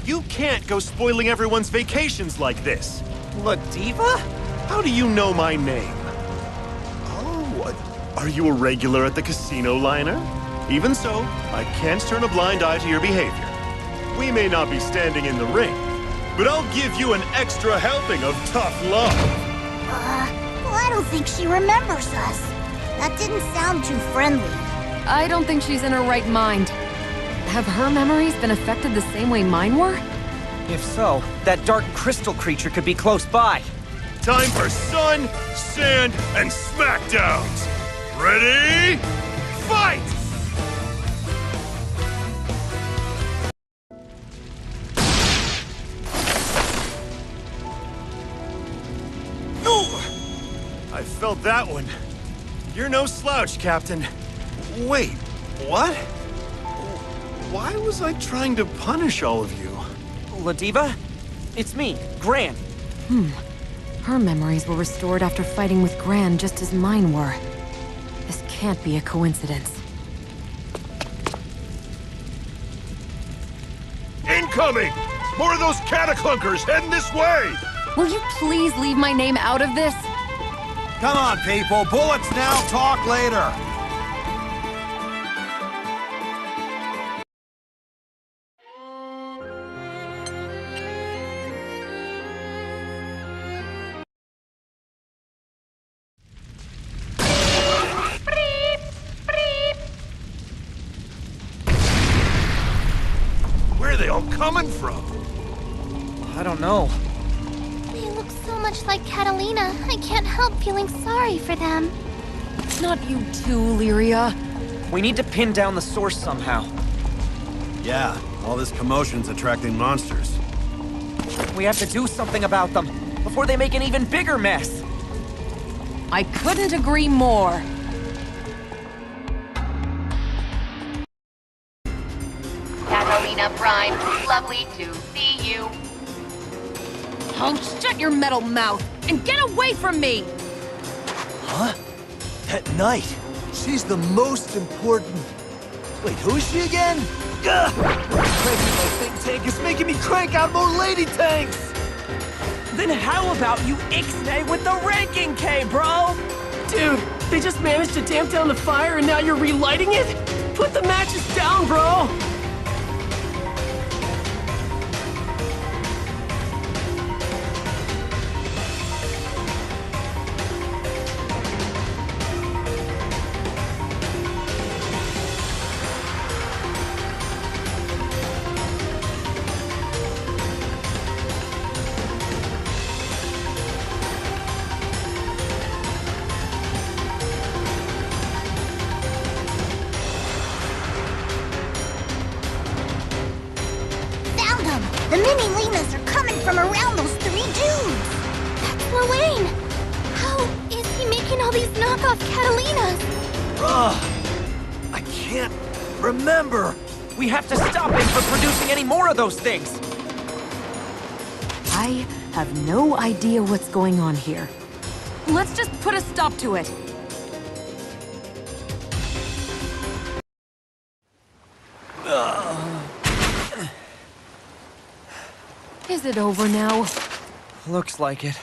You can't go spoiling everyone's vacations like this. Ladiva? How do you know my name? Oh, are you a regular at the casino, Liner? Even so, I can't turn a blind eye to your behavior. We may not be standing in the ring, but I'll give you an extra helping of tough love. Well, I don't think she remembers us. That didn't sound too friendly. I don't think she's in her right mind. Have her memories been affected the same way mine were? If so, that dark crystal creature could be close by. Time for sun, sand, and smackdowns. Ready? Fight! I felt that one. You're no slouch, Captain. Wait, what? Why was I trying to punish all of you? Ladiva? It's me, Gran. Her memories were restored after fighting with Gran just as mine were. This can't be a coincidence. Incoming! More of those cataclunkers heading this way! Will you please leave my name out of this? Come on, people. Bullets now, talk later. Where are they all coming from? I don't know. They look so much like Catalina. I can't help feeling sorry for them. Not you too, Lyria. We need to pin down the source somehow. Yeah, all this commotion's attracting monsters. We have to do something about them before they make an even bigger mess. I couldn't agree more. Catalina Prime, lovely to see you. Oh, shut your metal mouth and get away from me! Huh? That knight. She's the most important... Wait, who is she again? Gah! Cranking my think tank is making me crank out more lady tanks! Then how about you ixnay with the ranking K, bro? Dude, they just managed to damp down the fire and now you're relighting it? Put the matches down, bro! Found them! The mini Lenas are coming from around those three dudes! That's Lorraine! How is he making all these knockoff Catalinas? Ugh! I can't remember! We have to stop him from producing any more of those things! I have no idea what's going on here. Let's just put a stop to it. Is it over now? Looks like it.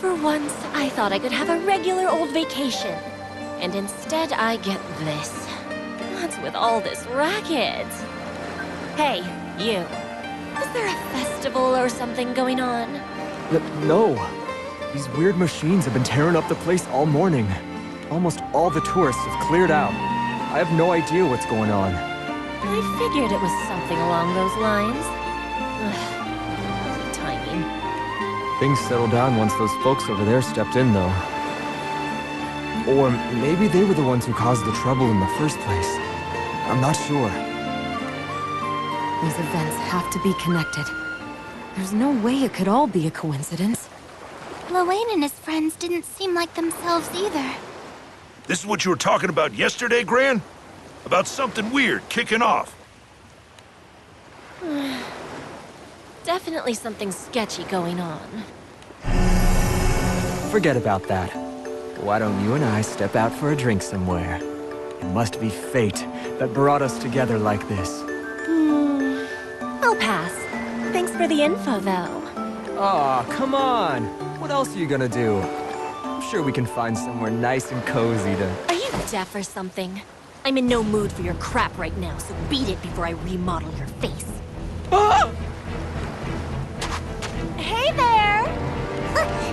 For once, I thought I could have a regular old vacation. And instead, I get this. What's with all this racket? Hey, you. Is there a festival or something going on? No. These weird machines have been tearing up the place all morning. Almost all the tourists have cleared out. I have no idea what's going on. I figured it was something along those lines. Ugh, timing. Things settled down once those folks over there stepped in, though. Or maybe they were the ones who caused the trouble in the first place. I'm not sure. These events have to be connected. There's no way it could all be a coincidence. Lewayne and his friends didn't seem like themselves either. This is what you were talking about yesterday, Gran? About something weird kicking off. Definitely something sketchy going on. Forget about that. Why don't you and I step out for a drink somewhere? It must be fate that brought us together like this. I'll pass. Thanks for the info, though. Aw, come on! What else are you gonna do? I'm sure we can find somewhere nice and cozy to... Are you deaf or something? I'm in no mood for your crap right now, so beat it before I remodel your face. Ah! Hey there!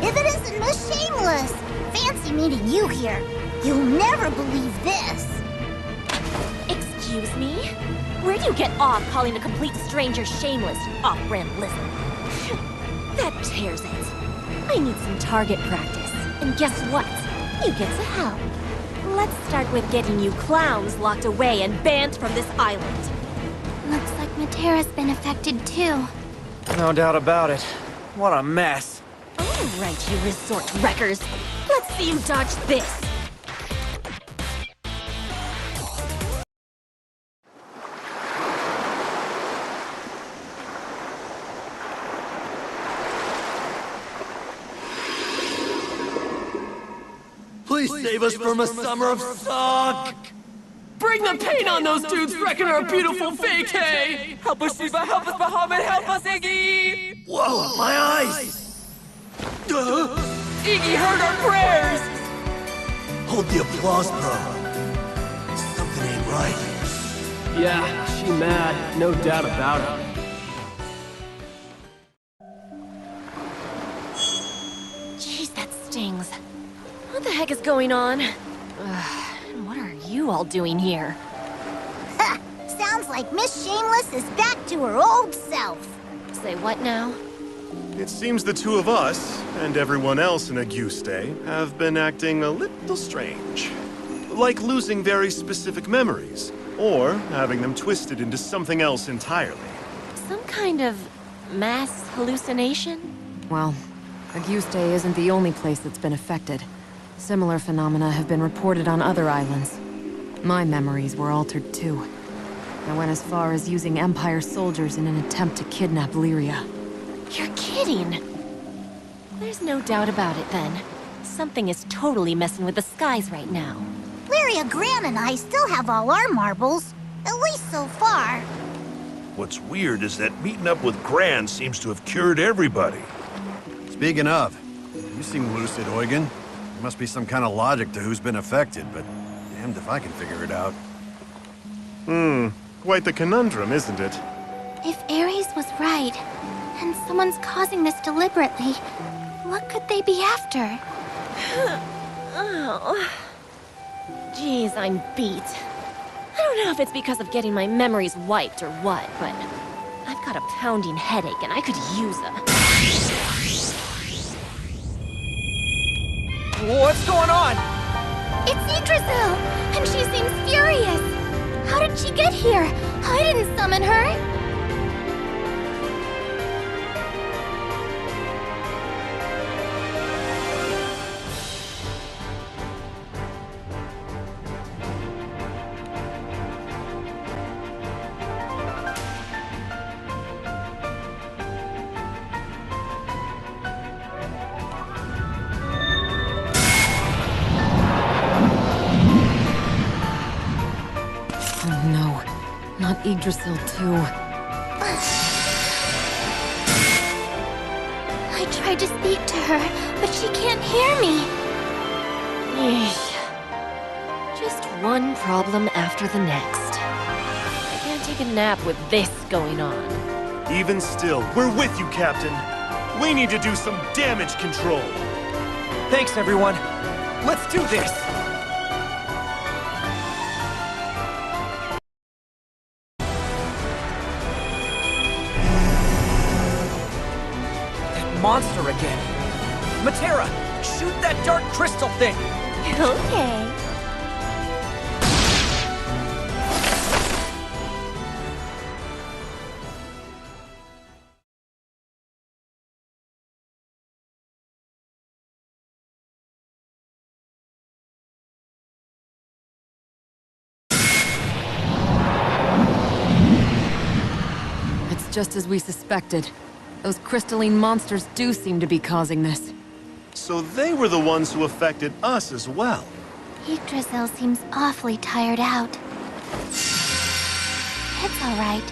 If it isn't Miss Shameless! Fancy meeting you here. You'll never believe this. Excuse me? Where do you get off calling a complete stranger shameless, off-brand lizard? That tears it. I need some target practice. And guess what? You get to help. Let's start with getting you clowns locked away and banned from this island. Looks like Matera's been affected too. No doubt about it. What a mess. All right, you resort wreckers. Let's see you dodge this. Please save us from a summer of suck! Bring the pain on those dudes wrecking our beautiful vacay! Help us, Shiva! Help us, Bahamut! Help us, Iggy! Whoa, my eyes! Iggy heard our prayers! Hold the applause, bro. Something ain't right. Yeah, she mad. No doubt about it. Jeez, that stings. What the heck is going on? And what are you all doing here? Ha! Sounds like Miss Shameless is back to her old self. Say what now? It seems the two of us, and everyone else in Auguste, have been acting a little strange. Like losing very specific memories, or having them twisted into something else entirely. Some kind of mass hallucination? Well, Auguste isn't the only place that's been affected. Similar phenomena have been reported on other islands. My memories were altered too. I went as far as using Empire soldiers in an attempt to kidnap Lyria. You're kidding! There's no doubt about it then. Something is totally messing with the skies right now. Lyria, Gran, and I still have all our marbles. At least so far. What's weird is that meeting up with Gran seems to have cured everybody. Speaking of, you seem lucid, Eugen. There must be some kind of logic to who's been affected, but damned if I can figure it out. Quite the conundrum, isn't it? If Ares was right, and someone's causing this deliberately, what could they be after? Oh. Jeez, I'm beat. I don't know if it's because of getting my memories wiped or what, but I've got a pounding headache and I could use a... What's going on? It's Yggdrasil, and she seems furious. How did she get here? I didn't summon her. Not Yggdrasil, too. I tried tried to speak to her, but she can't hear me. Just one problem after the next. I can't take a nap with this going on. Even still, we're with you, Captain. We need to do some damage control. Thanks, everyone. Let's do this! That monster again! Matera, shoot that dark crystal thing! Okay. Just as we suspected. Those crystalline monsters do seem to be causing this. So they were the ones who affected us as well. Yggdrasil seems awfully tired out. It's all right.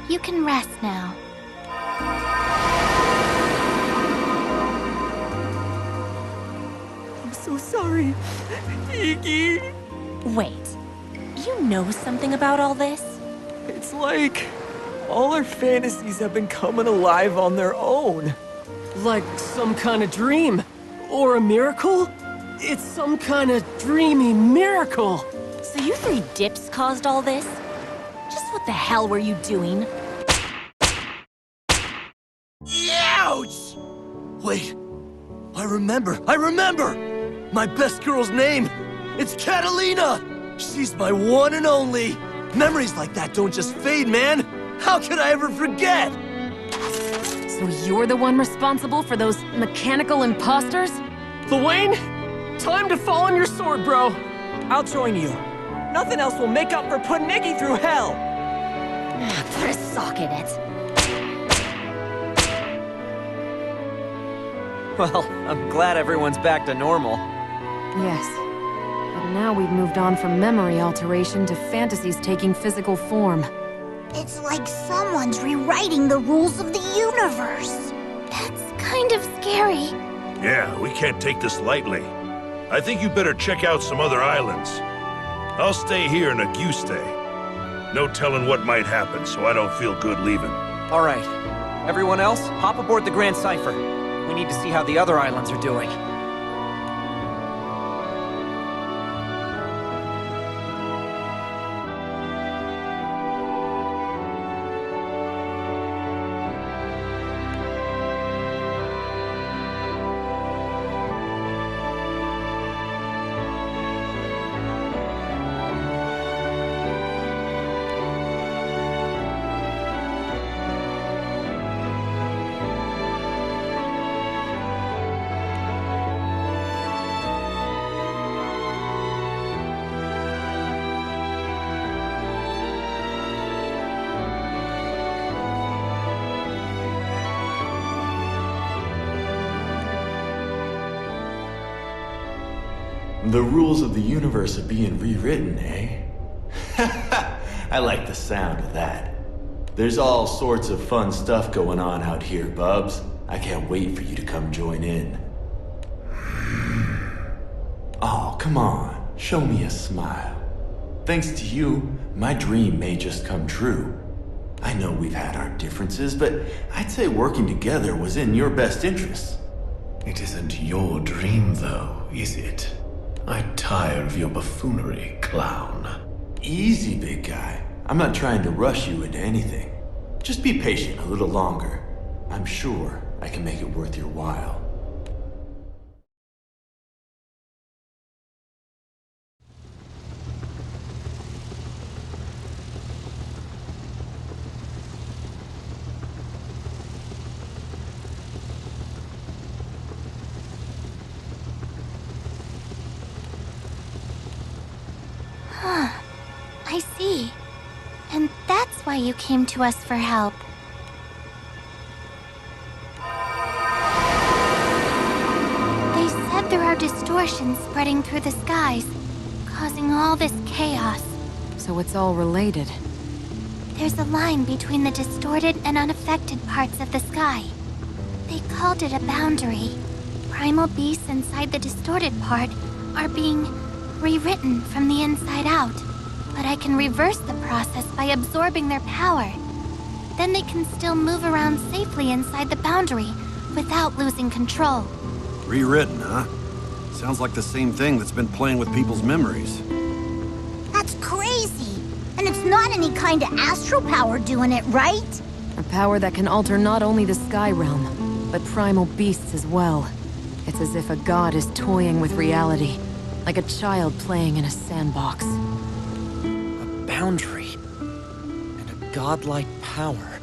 You can rest now. I'm so sorry, Iggy. Wait, you know something about all this? It's like all our fantasies have been coming alive on their own. Like some kind of dream. Or a miracle? It's some kind of dreamy miracle. So you three dips caused all this? Just what the hell were you doing? Ouch! Wait, I remember! My best girl's name! It's Catalina! She's my one and only! Memories like that don't just fade, man! How could I ever forget? So you're the one responsible for those mechanical imposters? Lwayne, time to fall on your sword, bro. I'll join you. Nothing else will make up for putting Iggy through hell. Put a sock in it. Well, I'm glad everyone's back to normal. Yes. But now we've moved on from memory alteration to fantasies taking physical form. It's like someone's rewriting the rules of the universe. That's kind of scary. Yeah, we can't take this lightly. I think you better check out some other islands. I'll stay here in Auguste. No telling what might happen, so I don't feel good leaving. All right. Everyone else, hop aboard the Grand Cipher. We need to see how the other islands are doing. The rules of the universe are being rewritten, eh? I like the sound of that. There's all sorts of fun stuff going on out here, Bubs. I can't wait for you to come join in. Oh, come on. Show me a smile. Thanks to you, my dream may just come true. I know we've had our differences, but I'd say working together was in your best interests. It isn't your dream, though, is it? I'm tired of your buffoonery, clown. Easy, big guy. I'm not trying to rush you into anything. Just be patient a little longer. I'm sure I can make it worth your while. I see. And that's why you came to us for help. They said there are distortions spreading through the skies, causing all this chaos. So it's all related. There's a line between the distorted and unaffected parts of the sky. They called it a boundary. Primal beasts inside the distorted part are being rewritten from the inside out. But I can reverse the process by absorbing their power. Then they can still move around safely inside the boundary without losing control. Rewritten, huh? Sounds like the same thing that's been playing with people's memories. That's crazy. And it's not any kind of astral power doing it, right? A power that can alter not only the sky realm, but primal beasts as well. It's as if a god is toying with reality, like a child playing in a sandbox. A boundary, and a godlike power.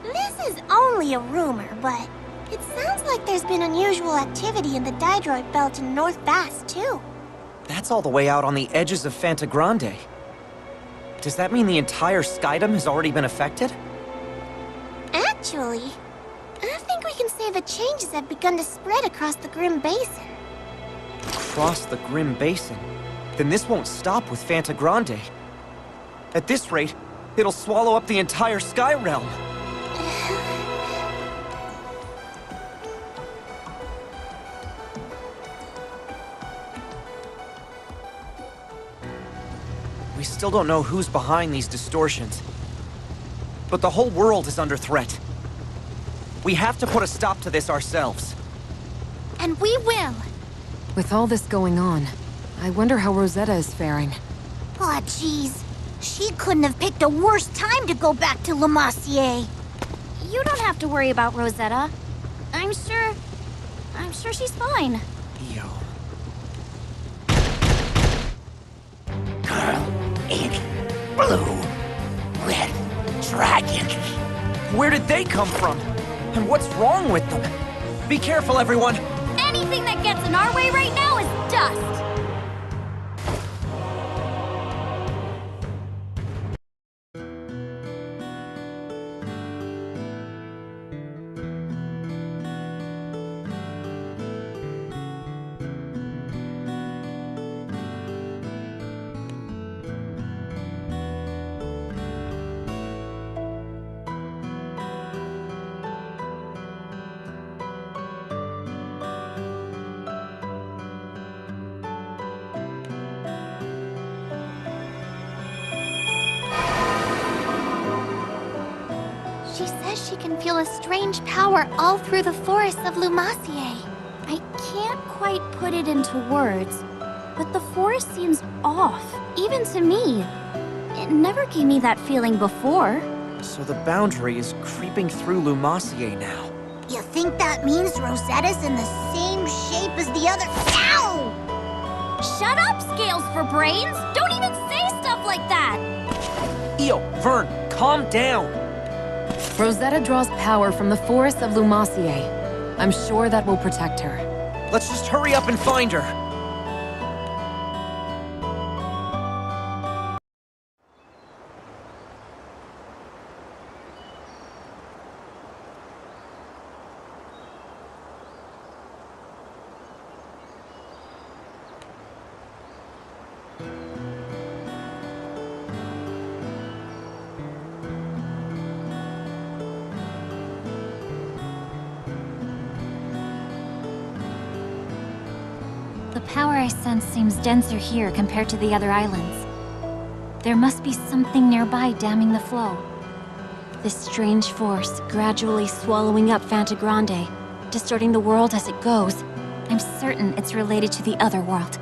This is only a rumor, but it sounds like there's been unusual activity in the Didroid Belt in North Bass, too. That's all the way out on the edges of Fantagrande. Does that mean the entire Skydom has already been affected? Actually, I think we can say the changes have begun to spread across the Grim Basin. Across the Grim Basin? Then this won't stop with Fantagrande. At this rate, it'll swallow up the entire Sky Realm. We still don't know who's behind these distortions. But the whole world is under threat. We have to put a stop to this ourselves. And we will! With all this going on, I wonder how Rosetta is faring. Aw, jeez. She couldn't have picked a worse time to go back to Lemacier. You don't have to worry about Rosetta. I'm sure she's fine. Yo. Ink, blue, red dragons. Where did they come from? And what's wrong with them? Be careful, everyone! Anything that gets in our way right now is dust. She says she can feel a strange power all through the forests of Lemacier. I can't quite put it into words, but the forest seems off, even to me. It never gave me that feeling before. So the boundary is creeping through Lemacier now. You think that means Rosetta's in the same shape as the other— Ow! Shut up, Scales for Brains! Don't even say stuff like that! Io, Vern, calm down! Rosetta draws power from the forests of Lemacier. I'm sure that will protect her. Let's just hurry up and find her! The power I sense seems denser here compared to the other islands. There must be something nearby damming the flow. This strange force gradually swallowing up Fantagrande, distorting the world as it goes. I'm certain it's related to the other world.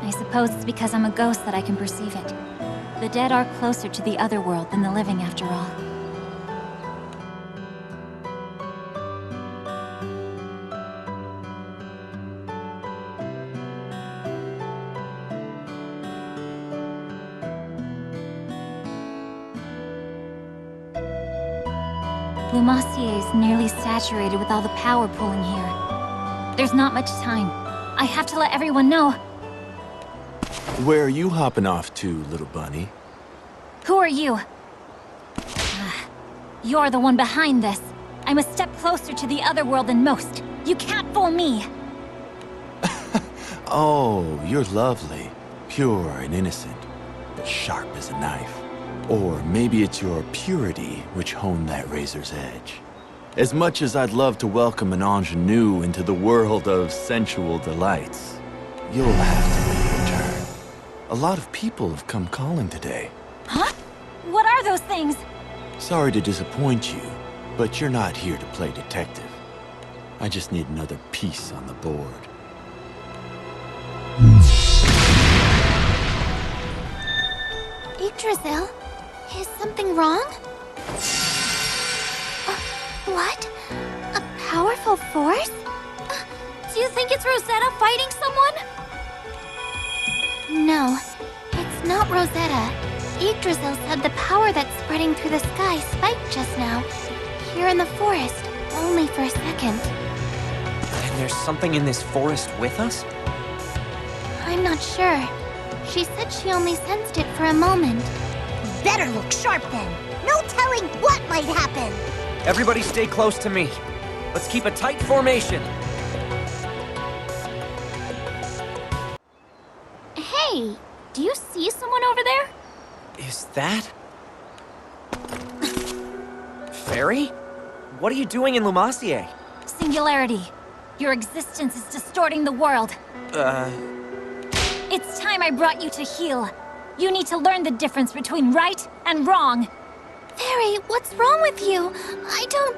I suppose it's because I'm a ghost that I can perceive it. The dead are closer to the other world than the living, after all. Lemacier is nearly saturated with all the power pulling here. There's not much time. I have to let everyone know. Where are you hopping off to, little bunny? Who are you? You're the one behind this. I'm a step closer to the other world than most. You can't fool me. Oh, you're lovely. Pure and innocent, but sharp as a knife. Or maybe it's your purity which honed that razor's edge. As much as I'd love to welcome an ingenue into the world of sensual delights, you'll have to wait your turn. A lot of people have come calling today. Huh? What are those things? Sorry to disappoint you, but you're not here to play detective. I just need another piece on the board. Yggdrasil, is something wrong? What? A powerful force? Do you think it's Rosetta fighting someone? No, it's not Rosetta. Yggdrasil said the power that's spreading through the sky spiked just now. Here in the forest, only for a second. And there's something in this forest with us? I'm not sure. She said she only sensed it for a moment. Better look sharp then. No telling what might happen. Everybody stay close to me. Let's keep a tight formation. Hey, do you see someone over there? Is that... Fairy? What are you doing in Lumacier? Singularity. Your existence is distorting the world. It's time I brought you to heal. You need to learn the difference between right and wrong. Fairy, what's wrong with you? I don't...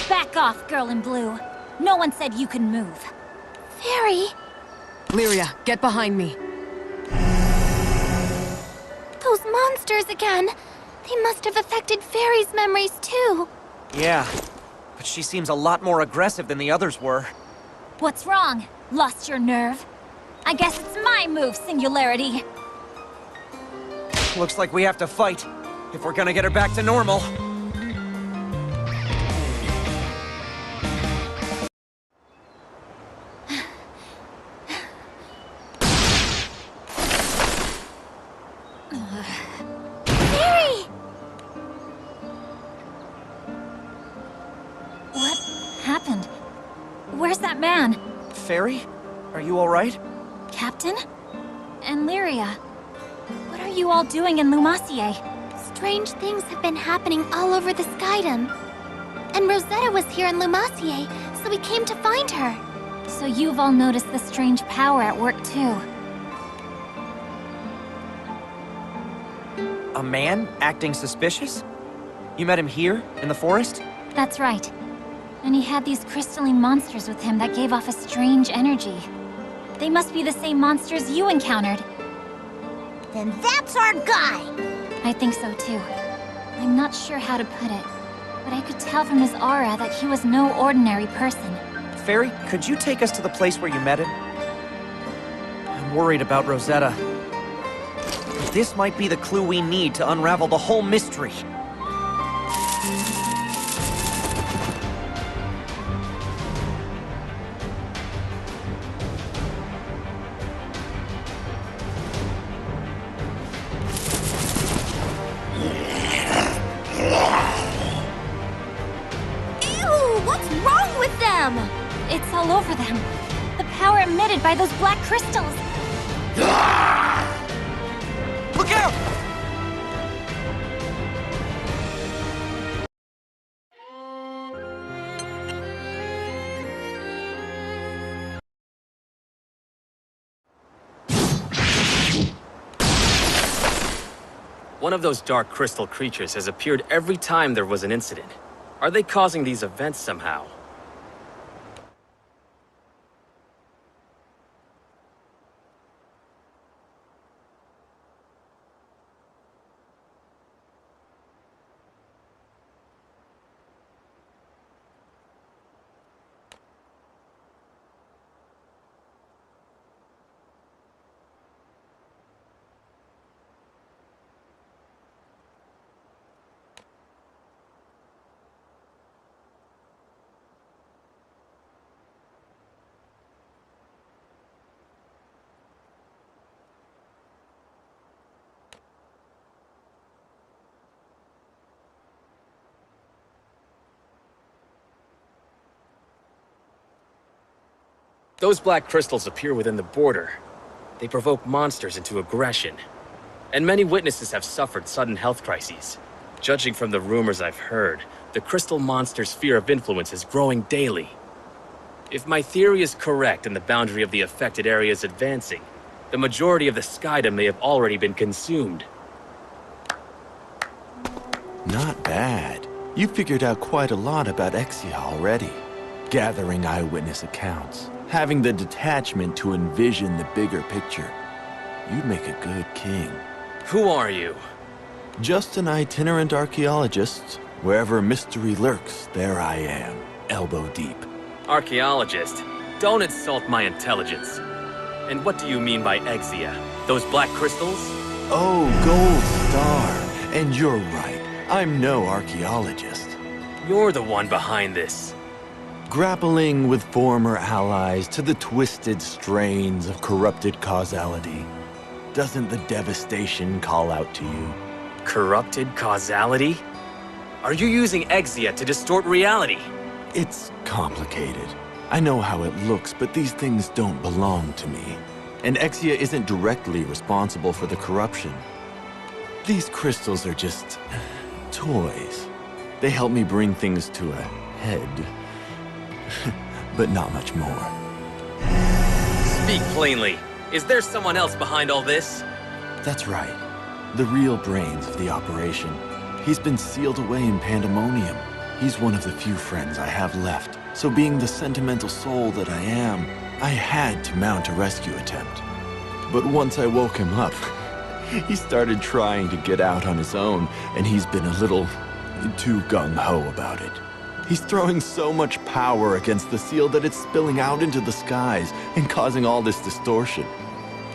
Back off, girl in blue. No one said you can move. Fairy... Lyria, get behind me. Those monsters again. They must have affected Fairy's memories too. Yeah, but she seems a lot more aggressive than the others were. What's wrong? Lost your nerve? I guess it's my move, Singularity. Looks like we have to fight, if we're gonna get her back to normal. Fairy! What happened? Where's that man? Fairy? Are you alright? Captain? And Lyria? What are you all doing in Lumacier? Strange things have been happening all over the Skydom. And Rosetta was here in Lumacier, so we came to find her. So you've all noticed the strange power at work too. A man acting suspicious? You met him here, in the forest? That's right. And he had these crystalline monsters with him that gave off a strange energy. They must be the same monsters you encountered. Then that's our guy! I think so too. I'm not sure how to put it, but I could tell from his aura that he was no ordinary person. Fairy, could you take us to the place where you met him? I'm worried about Rosetta. This might be the clue we need to unravel the whole mystery. It's all over them. The power emitted by those black crystals. Look out! One of those dark crystal creatures has appeared every time there was an incident. Are they causing these events somehow? Those black crystals appear within the border. They provoke monsters into aggression. And many witnesses have suffered sudden health crises. Judging from the rumors I've heard, the crystal monster's sphere of influence is growing daily. If my theory is correct and the boundary of the affected area is advancing, the majority of the Skydom may have already been consumed. Not bad. You figured out quite a lot about Exia already. Gathering eyewitness accounts, having the detachment to envision the bigger picture. You'd make a good king. Who are you? Just an itinerant archaeologist. Wherever mystery lurks, there I am, elbow deep. Archaeologist? Don't insult my intelligence. And what do you mean by Exia? Those black crystals? Oh, Gold Star. And you're right. I'm no archaeologist. You're the one behind this. Grappling with former allies to the twisted strains of corrupted causality. Doesn't the devastation call out to you? Corrupted causality? Are you using Exia to distort reality? It's complicated. I know how it looks, but these things don't belong to me. And Exia isn't directly responsible for the corruption. These crystals are just toys. They help me bring things to a head. But not much more. Speak plainly. Is there someone else behind all this? That's right. The real brains of the operation. He's been sealed away in Pandemonium. He's one of the few friends I have left. So being the sentimental soul that I am, I had to mount a rescue attempt. But once I woke him up, he started trying to get out on his own, and he's been a little too gung-ho about it. He's throwing so much power against the seal that it's spilling out into the skies and causing all this distortion.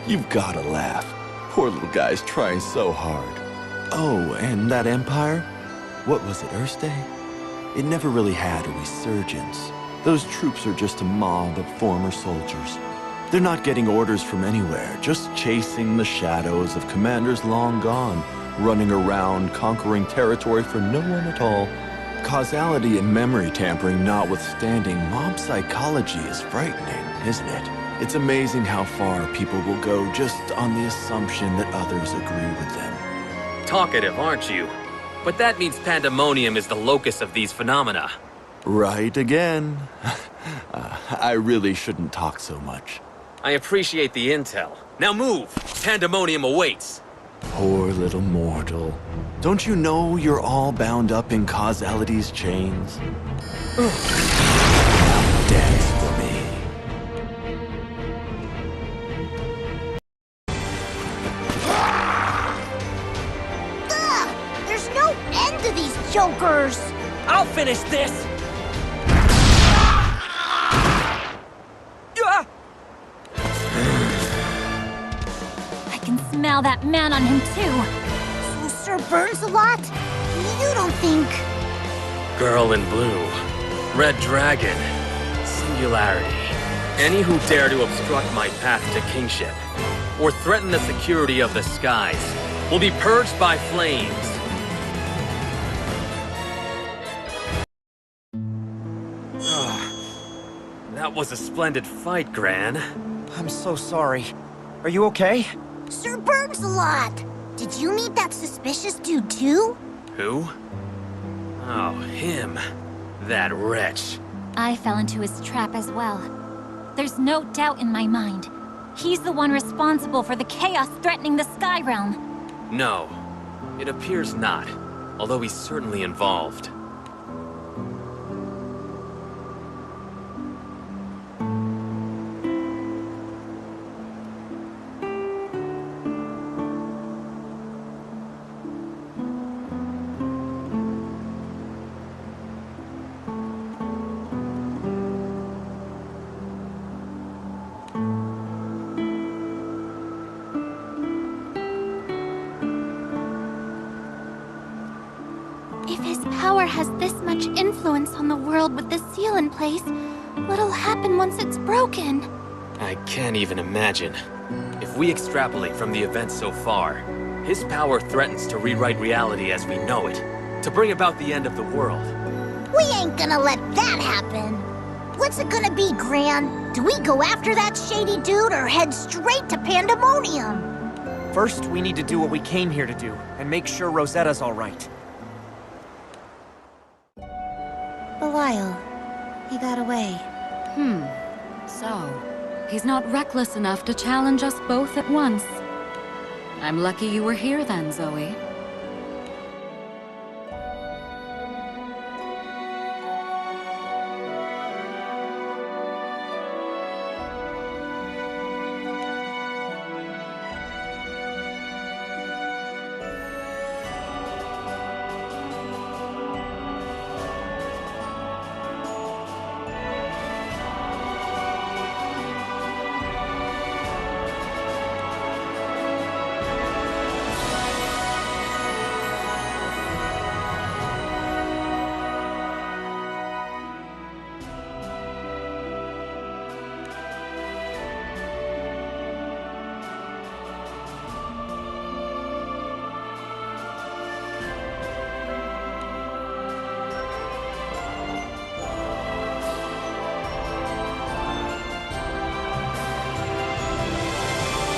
You've gotta laugh. Poor little guy's trying so hard. Oh, and that empire? What was it, Earthday? It never really had a resurgence. Those troops are just a mob of former soldiers. They're not getting orders from anywhere, just chasing the shadows of commanders long gone, running around, conquering territory for no one at all. Causality and memory tampering notwithstanding, mob psychology is frightening, isn't it? It's amazing how far people will go just on the assumption that others agree with them. Talkative, aren't you? But that means Pandemonium is the locus of these phenomena. Right again. I really shouldn't talk so much. I appreciate the intel. Now move! Pandemonium awaits! Poor little mortal. Don't you know you're all bound up in causality's chains? Now dance for me. There's no end to these jokers! I'll finish this! I can smell that man on him too. So Sir burns a lot? You don't think... Girl in blue. Red Dragon. Singularity. Any who dare to obstruct my path to kingship, or threaten the security of the skies, will be purged by flames. That was a splendid fight, Gran. I'm so sorry. Are you okay? Sir burns a lot. Did you meet that suspicious dude too? Who? Oh, him. That wretch. I fell into his trap as well. There's no doubt in my mind. He's the one responsible for the chaos threatening the Sky Realm. No, it appears not, although he's certainly involved. If his power has this much influence on the world with the seal in place, what'll happen once it's broken? I can't even imagine. If we extrapolate from the events so far, his power threatens to rewrite reality as we know it, to bring about the end of the world. We ain't gonna let that happen. What's it gonna be, Gran? Do we go after that shady dude or head straight to Pandemonium? First, we need to do what we came here to do, and make sure Rosetta's all right. Belial. He got away. So, he's not reckless enough to challenge us both at once. I'm lucky you were here then, Zoe.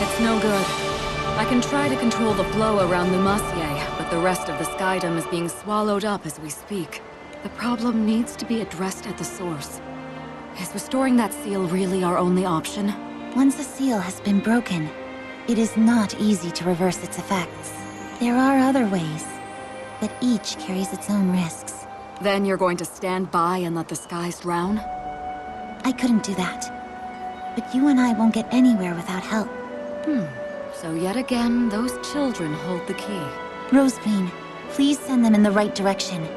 It's no good. I can try to control the flow around the Massier, but the rest of the skydom is being swallowed up as we speak. The problem needs to be addressed at the source. Is restoring that seal really our only option? Once a seal has been broken, it is not easy to reverse its effects. There are other ways, but each carries its own risks. Then you're going to stand by and let the skies drown? I couldn't do that. But you and I won't get anywhere without help. So yet again, those children hold the key. Rosebean, please send them in the right direction.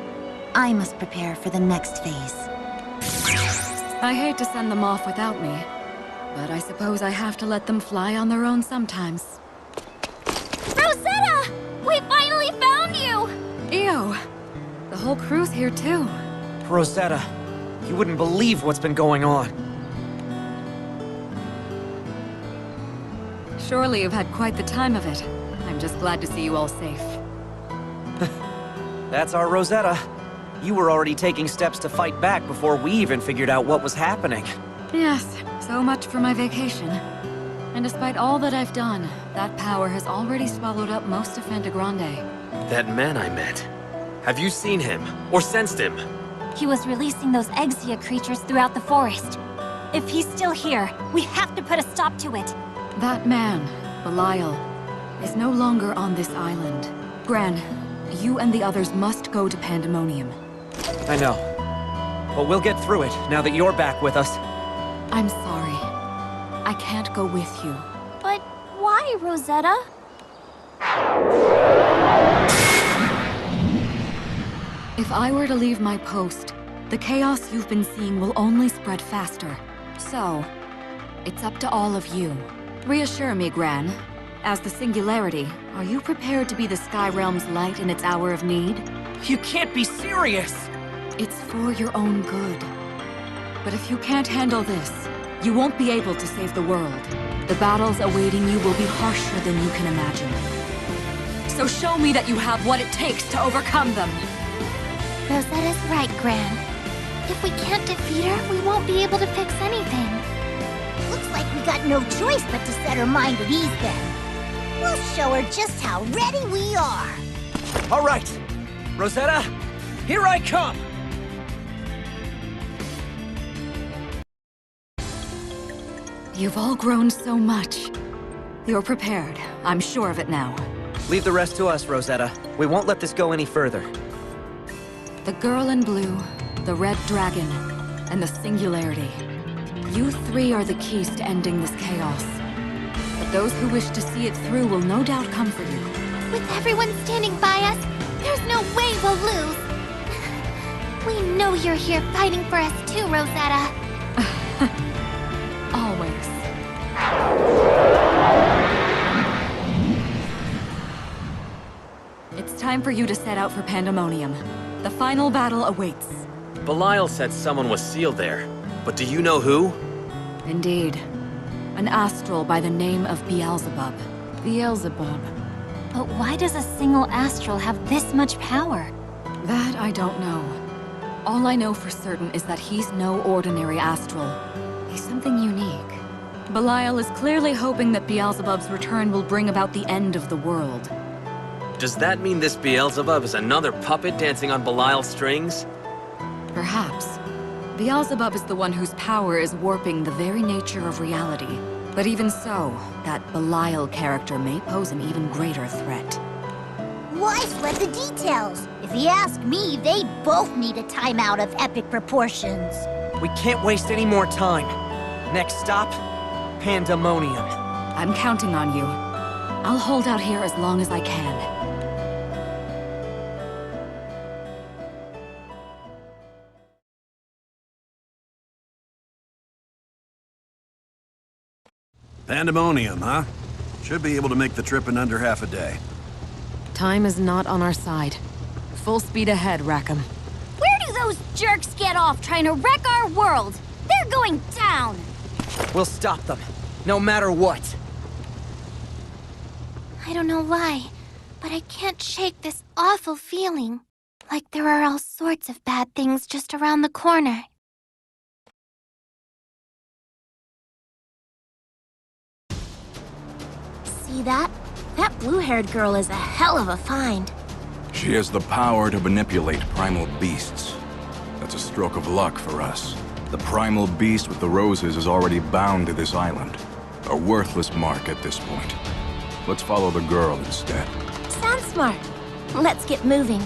I must prepare for the next phase. I hate to send them off without me, but I suppose I have to let them fly on their own sometimes. Rosetta! We finally found you! Ew. The whole crew's here too. Rosetta, you wouldn't believe what's been going on. Surely you've had quite the time of it. I'm just glad to see you all safe. That's our Rosetta. You were already taking steps to fight back before we even figured out what was happening. Yes, so much for my vacation. And despite all that I've done, that power has already swallowed up most of Fantagrande. That man I met. Have you seen him? Or sensed him? He was releasing those Exia creatures throughout the forest. If he's still here, we have to put a stop to it. That man, Belial, is no longer on this island. Gran, you and the others must go to Pandemonium. I know. But we'll get through it, now that you're back with us. I'm sorry. I can't go with you. But why, Rosetta? If I were to leave my post, the chaos you've been seeing will only spread faster. So, it's up to all of you. Reassure me, Gran. As the Singularity, are you prepared to be the Sky Realm's light in its hour of need? You can't be serious! It's for your own good. But if you can't handle this, you won't be able to save the world. The battles awaiting you will be harsher than you can imagine. So show me that you have what it takes to overcome them! Rosetta's right, Gran. If we can't defeat her, we won't be able to fix anything. Looks like we got no choice but to set her mind at ease then. We'll show her just how ready we are. All right, Rosetta, here I come! You've all grown so much. You're prepared. I'm sure of it now. Leave the rest to us, Rosetta. We won't let this go any further. The girl in blue, the red dragon, and the Singularity. You three are the keys to ending this chaos. But those who wish to see it through will no doubt come for you. With everyone standing by us, there's no way we'll lose. We know you're here fighting for us too, Rosetta. Always. It's time for you to set out for Pandemonium. The final battle awaits. Belial said someone was sealed there, but do you know who? Indeed. An astral by the name of Beelzebub. Beelzebub. But why does a single astral have this much power? That I don't know. All I know for certain is that he's no ordinary astral. He's something unique. Belial is clearly hoping that Beelzebub's return will bring about the end of the world. Does that mean this Beelzebub is another puppet dancing on Belial's strings? Perhaps. Beelzebub is the one whose power is warping the very nature of reality. But even so, that Belial character may pose an even greater threat. Wise read the details. If you ask me, they both need a timeout of epic proportions. We can't waste any more time. Next stop, Pandemonium. I'm counting on you. I'll hold out here as long as I can. Pandemonium, huh? Should be able to make the trip in under half a day. Time is not on our side. Full speed ahead, Rackham. Where do those jerks get off trying to wreck our world? They're going down! We'll stop them, no matter what. I don't know why, but I can't shake this awful feeling. Like there are all sorts of bad things just around the corner. See that? That blue-haired girl is a hell of a find. She has the power to manipulate primal beasts. That's a stroke of luck for us. The primal beast with the roses is already bound to this island. A worthless mark at this point. Let's follow the girl instead. Sounds smart. Let's get moving.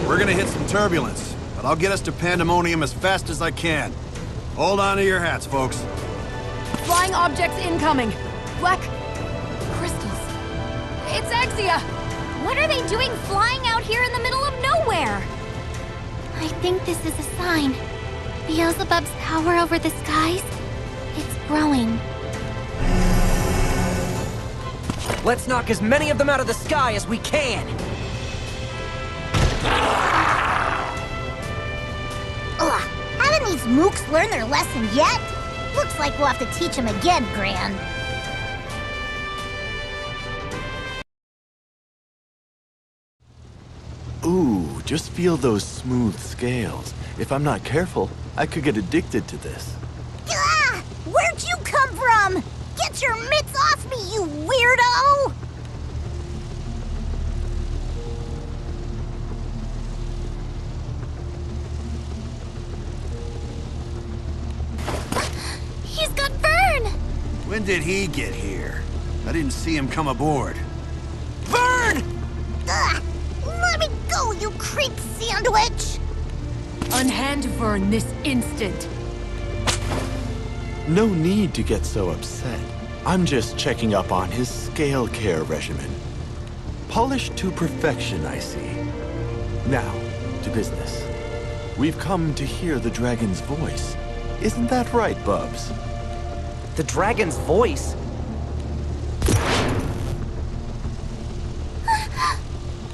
We're gonna hit some turbulence, but I'll get us to Pandemonium as fast as I can. Hold on to your hats, folks. Flying objects incoming! Black... crystals. It's Exia! What are they doing flying out here in the middle of nowhere? I think this is a sign. Beelzebub's power over the skies, it's growing. Let's knock as many of them out of the sky as we can! Ugh, haven't these mooks learned their lesson yet? Looks like we'll have to teach them again, Gran. Ooh, just feel those smooth scales. If I'm not careful, I could get addicted to this. Ah! Where'd you come from? Get your mitts off me, you weirdo! He's got Vern! When did he get here? I didn't see him come aboard. Vern! Ugh! Let me go, you creep sandwich! Unhand Vern this instant. No need to get so upset. I'm just checking up on his scale care regimen. Polished to perfection, I see. Now, to business. We've come to hear the dragon's voice. Isn't that right, Bubs? The dragon's voice?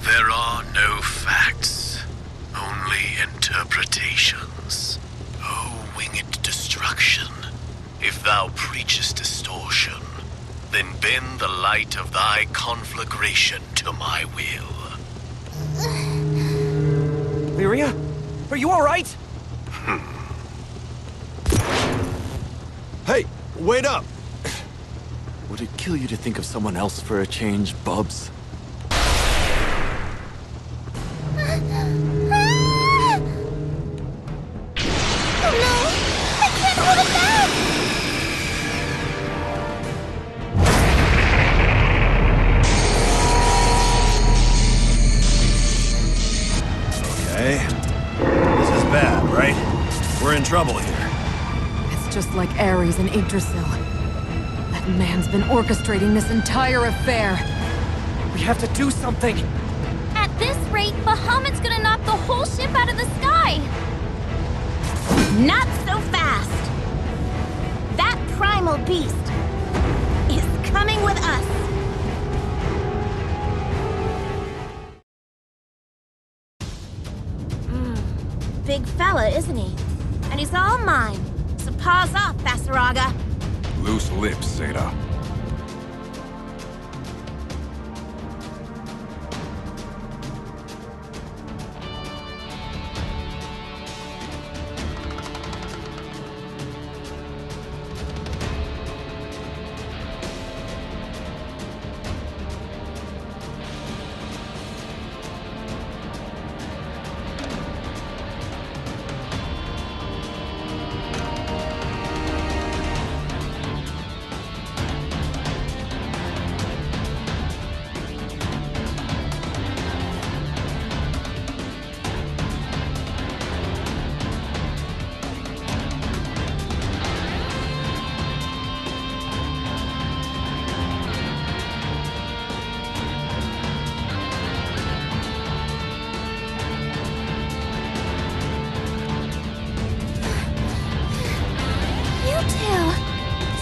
There are no facts, only interpretations. O winged destruction, if thou preachest distortion, then bend the light of thy conflagration to my will. Lyria? Are you alright? Hey, wait up! Would it kill you to think of someone else for a change, Bubs? Oh no! I can't hold it back! Okay. This is bad, right? We're in trouble here. It's just like Ares and Yggdrasil. That man's been orchestrating this entire affair. We have to do something! At this rate, Bahamut's gonna knock the whole ship out of the sky! Not so fast! beast is coming with us. Big fella, isn't he? And he's all mine. So paws off, Basaraga. Loose lips, Zeta.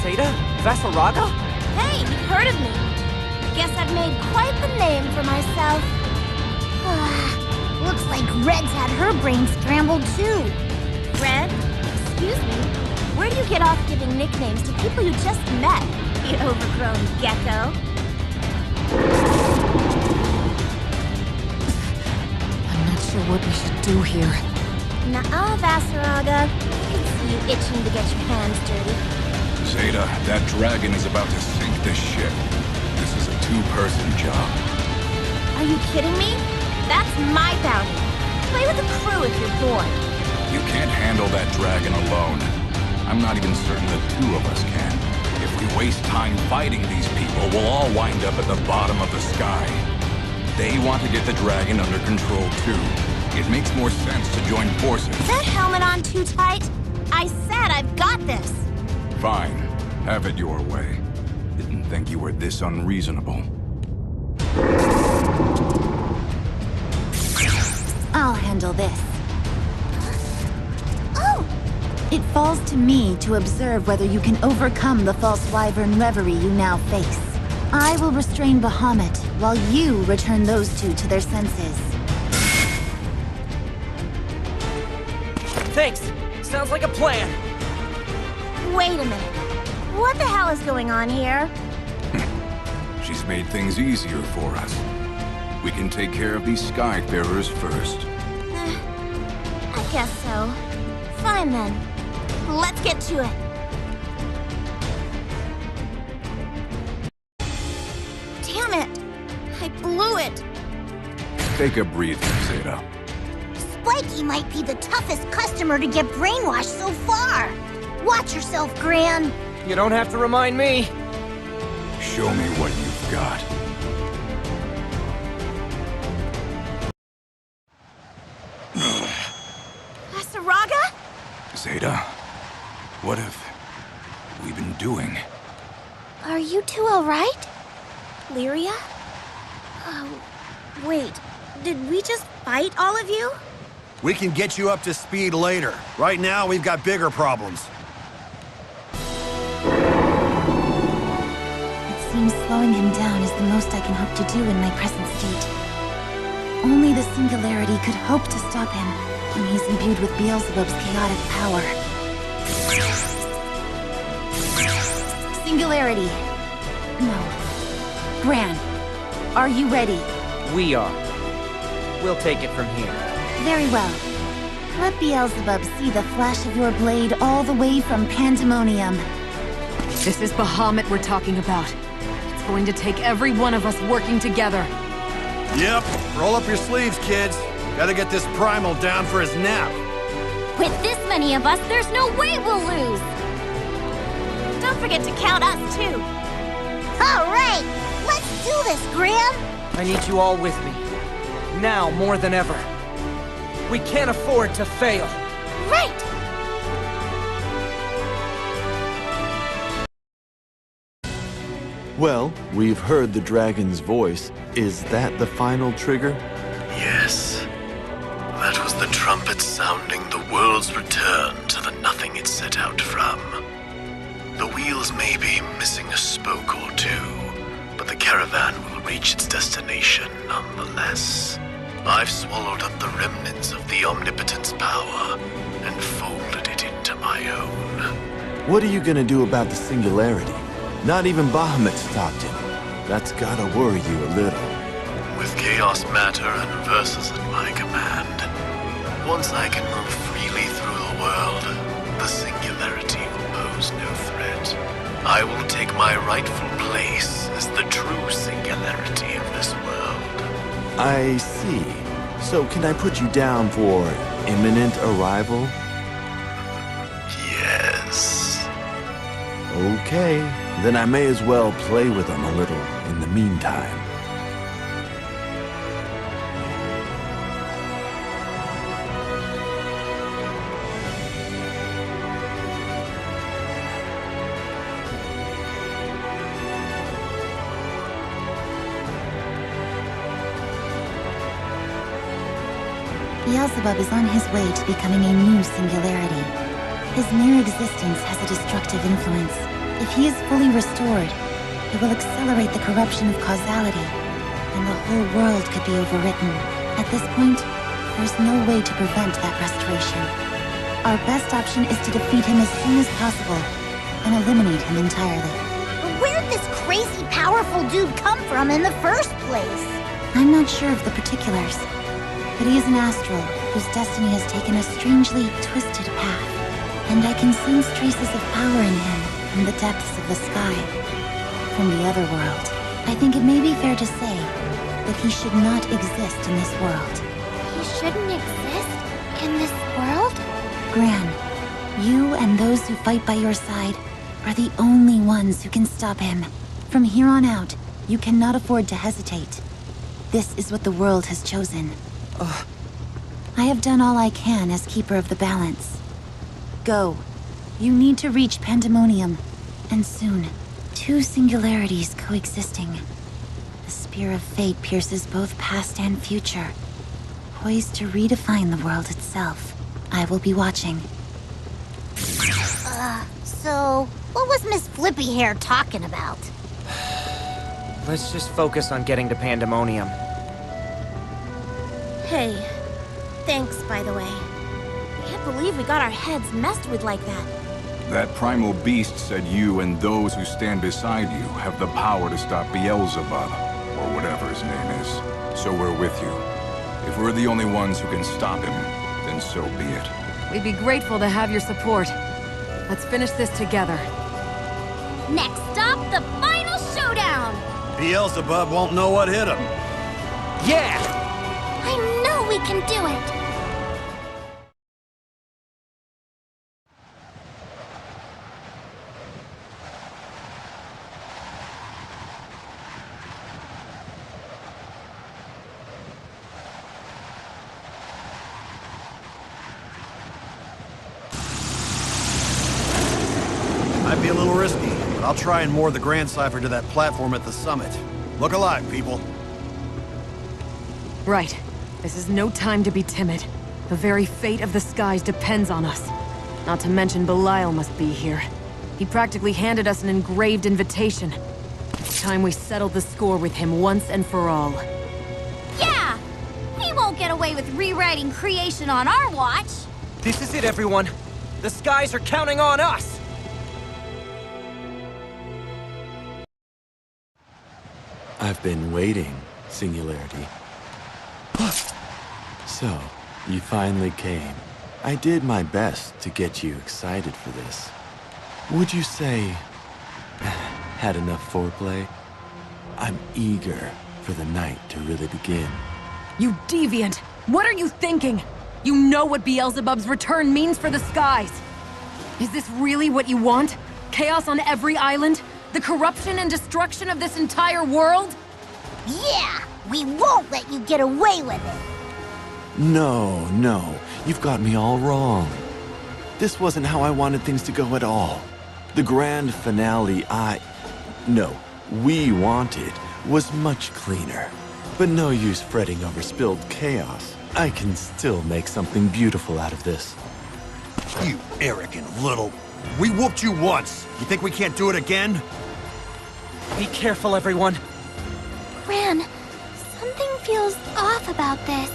Zeta? Vasaraga? Hey, you've heard of me. Guess I've made quite the name for myself. Looks like Red's had her brain scrambled too. Red? Excuse me? Where do you get off giving nicknames to people you just met, you overgrown gecko? I'm not sure what we should do here. Nuh-uh, Vasaraga. I can see you itching to get your hands dirty. Zeta, that dragon is about to sink this ship. This is a two-person job. Are you kidding me? That's my bounty. Play with the crew if you're bored. You can't handle that dragon alone. I'm not even certain the two of us can. If we waste time fighting these people, we'll all wind up at the bottom of the sky. They want to get the dragon under control too. It makes more sense to join forces. Is that helmet on too tight? I said I've got this. Fine. Have it your way. Didn't think you were this unreasonable. I'll handle this. Oh! It falls to me to observe whether you can overcome the false wyvern reverie you now face. I will restrain Bahamut, while you return those two to their senses. Thanks. Sounds like a plan. Wait a minute. What the hell is going on here? She's made things easier for us. We can take care of these Skyfarers first. I guess so. Fine then. Let's get to it. Damn it! I blew it! Take a breather, Zeta. Spiky might be the toughest customer to get brainwashed so far. Watch yourself, Gran. You don't have to remind me. Show me what you've got. Vasaraga? Zeta, what have we been doing? Are you two alright? Lyria? Oh, wait. Did we just fight all of you? We can get you up to speed later. Right now, we've got bigger problems. It seems slowing him down is the most I can hope to do in my present state. Only the Singularity could hope to stop him when he's imbued with Beelzebub's chaotic power. Singularity. No. Gran, are you ready? We are. We'll take it from here. Very well. Let Beelzebub see the flash of your blade all the way from Pandemonium. This is Bahamut we're talking about. It's going to take every one of us working together. Yep. Roll up your sleeves, kids. Gotta get this Primal down for his nap. With this many of us, there's no way we'll lose! Don't forget to count us, too. All right! Let's do this, Gran! I need you all with me. Now more than ever. We can't afford to fail. Right! Well, we've heard the dragon's voice. Is that the final trigger? Yes. That was the trumpet sounding the world's return to the nothing it set out from. The wheels may be missing a spoke or two, but the caravan will reach its destination nonetheless. I've swallowed up the remnants of the Omnipotent's power and folded it into my own. What are you gonna do about the singularity? Not even Bahamut stopped him. That's gotta worry you a little. With chaos matter and verses at my command, once I can move freely through the world, the singularity will pose no threat. I will take my rightful place as the true singularity of this world. I see. So can I put you down for imminent arrival? Yes. Okay, then I may as well play with them a little in the meantime. Beelzebub is on his way to becoming a new singularity. His mere existence has a destructive influence. If he is fully restored, it will accelerate the corruption of causality, and the whole world could be overwritten. At this point, there's no way to prevent that restoration. Our best option is to defeat him as soon as possible, and eliminate him entirely. But where'd this crazy, powerful dude come from in the first place? I'm not sure of the particulars, but he is an astral whose destiny has taken a strangely twisted path. And I can sense traces of power in him from the depths of the sky. From the other world. I think it may be fair to say that he should not exist in this world. He shouldn't exist in this world? Gran, you and those who fight by your side are the only ones who can stop him. From here on out, you cannot afford to hesitate. This is what the world has chosen. I have done all I can as Keeper of the Balance. Go. You need to reach Pandemonium, and soon. Two singularities coexisting. The spear of fate pierces both past and future, poised to redefine the world itself. I will be watching. So, what was Miss Flippy Hair talking about? Let's just focus on getting to Pandemonium. Hey, thanks, by the way. I can't believe we got our heads messed with like that. That primal beast said you and those who stand beside you have the power to stop Beelzebub, or whatever his name is. So we're with you. If we're the only ones who can stop him, then so be it. We'd be grateful to have your support. Let's finish this together. Next stop, the final showdown! Beelzebub won't know what hit him. Yeah! I know we can do it! Might be a little risky, but I'll try and moor the Grand Cipher to that platform at the summit. Look alive, people. Right. This is no time to be timid. The very fate of the skies depends on us. Not to mention Belial must be here. He practically handed us an engraved invitation. It's time we settled the score with him once and for all. Yeah! We won't get away with rewriting creation on our watch! This is it, everyone. The skies are counting on us! I've been waiting, Singularity. So, you finally came. I did my best to get you excited for this. Would you say... had enough foreplay? I'm eager for the night to really begin. You deviant! What are you thinking? You know what Beelzebub's return means for the skies! Is this really what you want? Chaos on every island? The corruption and destruction of this entire world? Yeah! We won't let you get away with it! No, you've got me all wrong. This wasn't how I wanted things to go at all. The grand finale we wanted was much cleaner. But no use fretting over spilled chaos. I can still make something beautiful out of this. You arrogant little... We whooped you once. You think we can't do it again? Be careful, everyone. Gran, something feels off about this.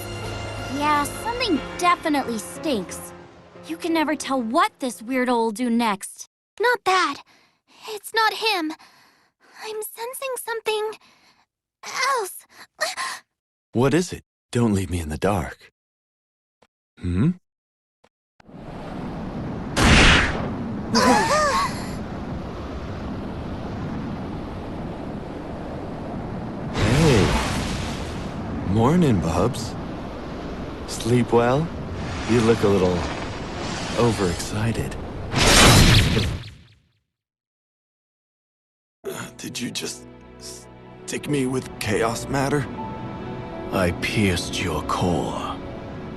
Yeah, something definitely stinks. You can never tell what this weirdo will do next. Not that. It's not him. I'm sensing something else. What is it? Don't leave me in the dark. Hmm? Hey. Morning, Bubs. Sleep well? You look a little overexcited. Did you just stick me with chaos matter? I pierced your core.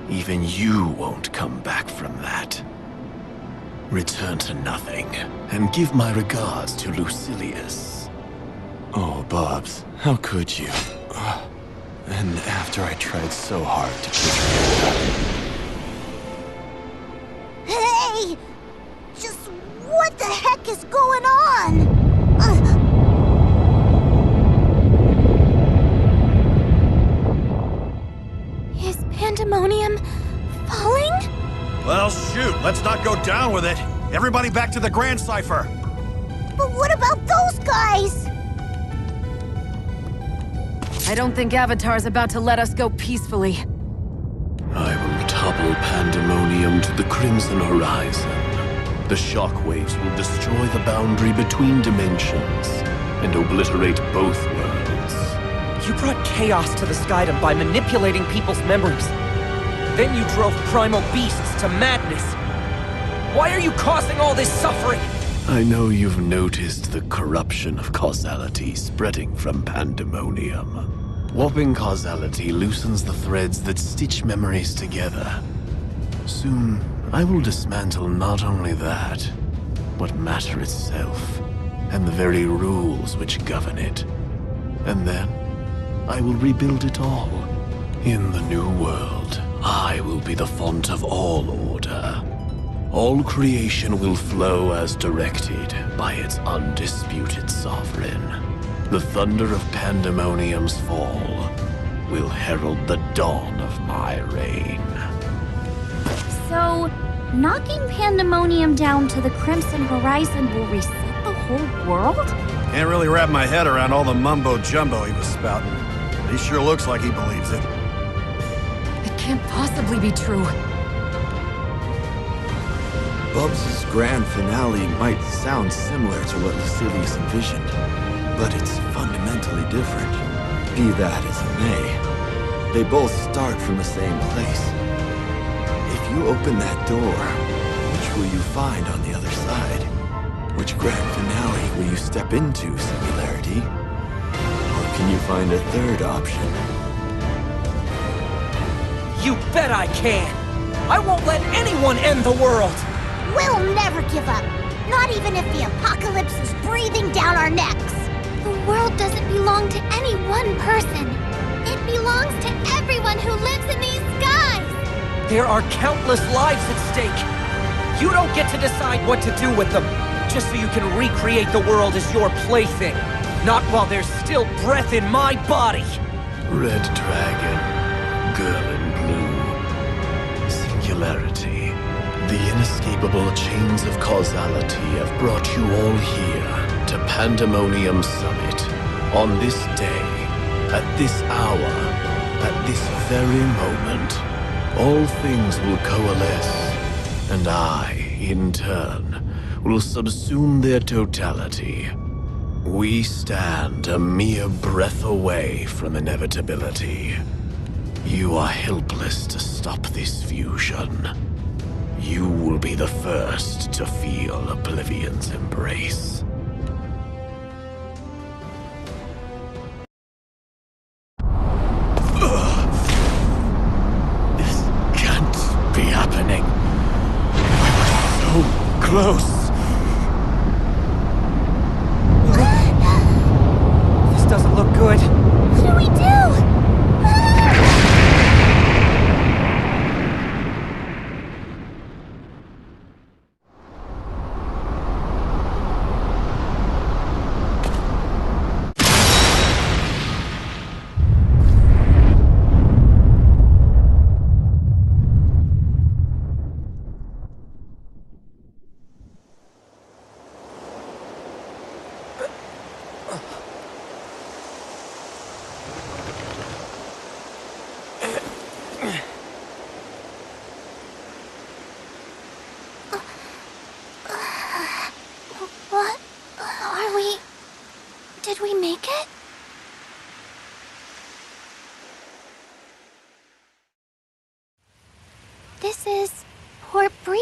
Even you won't come back from that. Return to nothing, and give my regards to Lucilius. Oh, Bubs, how could you? And after I tried so hard to keep you. Hey! Just what the heck is going on? Is Pandemonium falling? Well, shoot, let's not go down with it. Everybody back to the Grand Cipher. But what about those guys? I don't think Avatar's about to let us go peacefully. I will topple Pandemonium to the Crimson Horizon. The shockwaves will destroy the boundary between dimensions and obliterate both worlds. You brought chaos to the Skydom by manipulating people's memories. Then you drove primal beasts to madness. Why are you causing all this suffering? I know you've noticed the corruption of causality spreading from Pandemonium. Warping causality loosens the threads that stitch memories together. Soon, I will dismantle not only that, but matter itself, and the very rules which govern it. And then, I will rebuild it all. In the new world, I will be the font of all order. All creation will flow as directed by its undisputed sovereign. The thunder of Pandemonium's fall will herald the dawn of my reign. So, knocking Pandemonium down to the Crimson Horizon will reset the whole world? Can't really wrap my head around all the mumbo-jumbo he was spouting. But he sure looks like he believes it. It can't possibly be true. Bubs' grand finale might sound similar to what Lucilius envisioned, but it's fundamentally different. Be that as it may, they both start from the same place. If you open that door, which will you find on the other side? Which grand finale will you step into, Singularity? Or can you find a third option? You bet I can! I won't let anyone end the world! We'll never give up. Not even if the apocalypse is breathing down our necks. The world doesn't belong to any one person. It belongs to everyone who lives in these skies. There are countless lives at stake. You don't get to decide what to do with them, just so you can recreate the world as your plaything. Not while there's still breath in my body. Red Dragon, Girl in Blue, Singularity. The inescapable chains of causality have brought you all here to Pandemonium Summit. On this day, at this hour, at this very moment, all things will coalesce, and I, in turn, will subsume their totality. We stand a mere breath away from inevitability. You are helpless to stop this fusion. You will be the first to feel Oblivion's embrace. This can't be happening. We were so close. This doesn't look good. What do we do?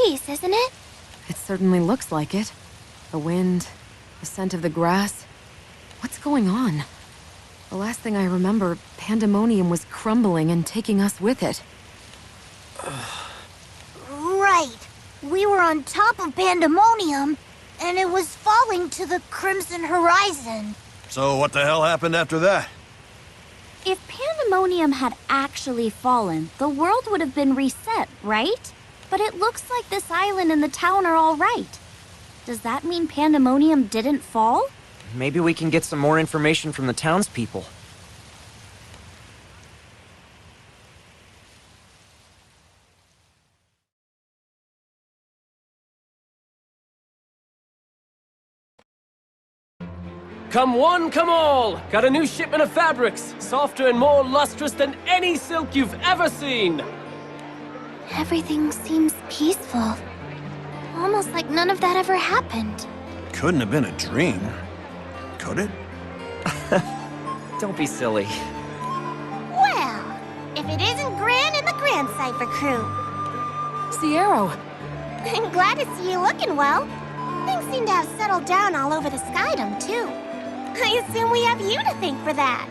breeze, isn't it? It certainly looks like it. The wind, the scent of the grass. What's going on? The last thing I remember, Pandemonium was crumbling and taking us with it. Right. We were on top of Pandemonium, and it was falling to the Crimson Horizon. So what the hell happened after that? If Pandemonium had actually fallen, the world would have been reset, right? But it looks like this island and the town are all right. Does that mean Pandemonium didn't fall? Maybe we can get some more information from the townspeople. Come one, come all! Got a new shipment of fabrics, softer and more lustrous than any silk you've ever seen! Everything seems peaceful. Almost like none of that ever happened. Couldn't have been a dream. Could it? Don't be silly. Well, if it isn't Gran and the Grand Cipher crew. Sierra! I'm glad to see you looking well. Things seem to have settled down all over the Skydom, too. I assume we have you to thank for that.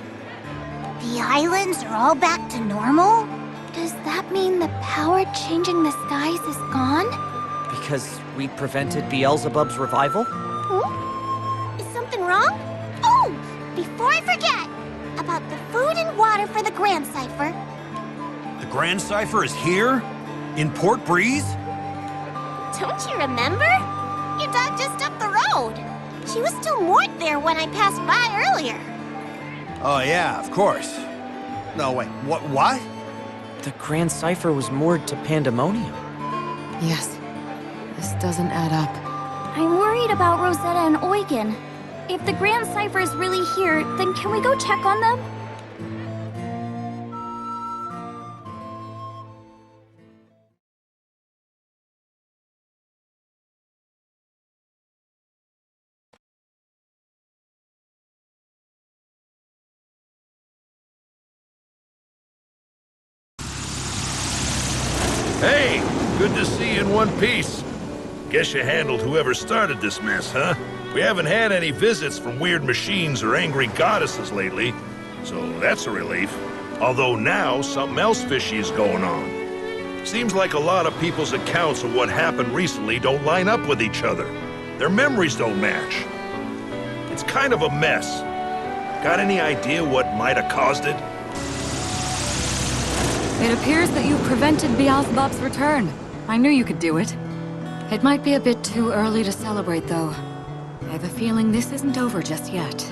The islands are all back to normal? Does that mean the power changing the skies is gone? Because we prevented Beelzebub's revival? Is something wrong? Oh! Before I forget, about the food and water for the Grand Cipher. The Grand Cipher is here? In Port Breeze? Don't you remember? Your dog just up the road. She was still moored there when I passed by earlier. Oh yeah, of course. No, wait, what? The Grand Cipher was moored to Pandemonium. Yes. This doesn't add up. I'm worried about Rosetta and Eugen. If the Grand Cipher is really here, then can we go check on them? Hey, good to see you in one piece. Guess you handled whoever started this mess, huh? We haven't had any visits from weird machines or angry goddesses lately, so that's a relief. Although now, something else fishy is going on. Seems like a lot of people's accounts of what happened recently don't line up with each other. Their memories don't match. It's kind of a mess. Got any idea what might have caused it? It appears that you prevented Beelzebub's return. I knew you could do it. It might be a bit too early to celebrate, though. I have a feeling this isn't over just yet.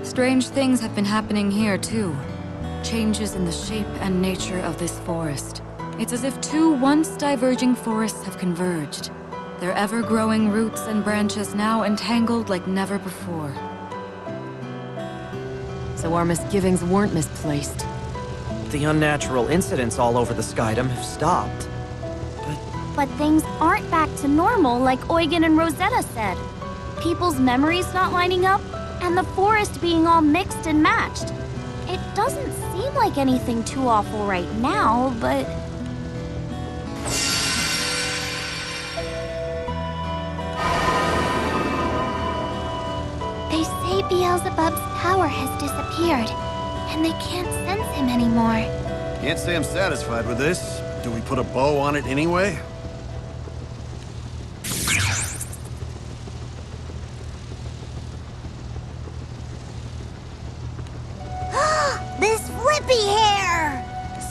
Strange things have been happening here, too. Changes in the shape and nature of this forest. It's as if two once diverging forests have converged. Their ever-growing roots and branches now entangled like never before. So our misgivings weren't misplaced. The unnatural incidents all over the Skydom have stopped. But things aren't back to normal like Eugen and Rosetta said. People's memories not lining up, and the forest being all mixed and matched. It doesn't seem like anything too awful right now, but... They say Beelzebub's power has disappeared, and they can't sense him anymore. Can't say I'm satisfied with this. Do we put a bow on it anyway? This flippy hair!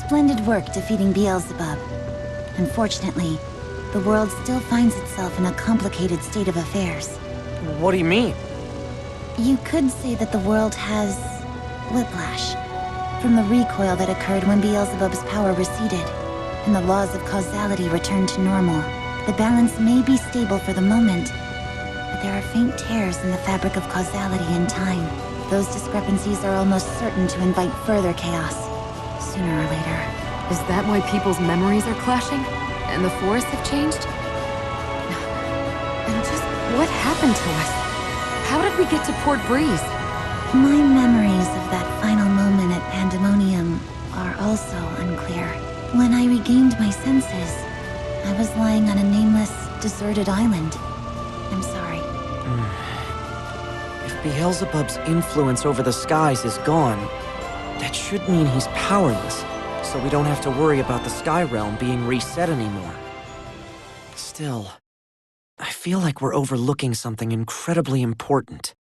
Splendid work defeating Beelzebub. Unfortunately, the world still finds itself in a complicated state of affairs. What do you mean? You could say that the world has... whiplash. From the recoil that occurred when Beelzebub's power receded, and the laws of causality returned to normal. The balance may be stable for the moment, but there are faint tears in the fabric of causality in time. Those discrepancies are almost certain to invite further chaos, sooner or later. Is that why people's memories are clashing? And the forests have changed? And just what happened to us? How did we get to Port Breeze? My memories of that final moment at Pandemonium are also unclear. When I regained my senses, I was lying on a nameless deserted island. I'm sorry. If Beelzebub's influence over the skies is gone, that should mean he's powerless, so we don't have to worry about the Sky Realm being reset anymore. Still, I feel like we're overlooking something incredibly important.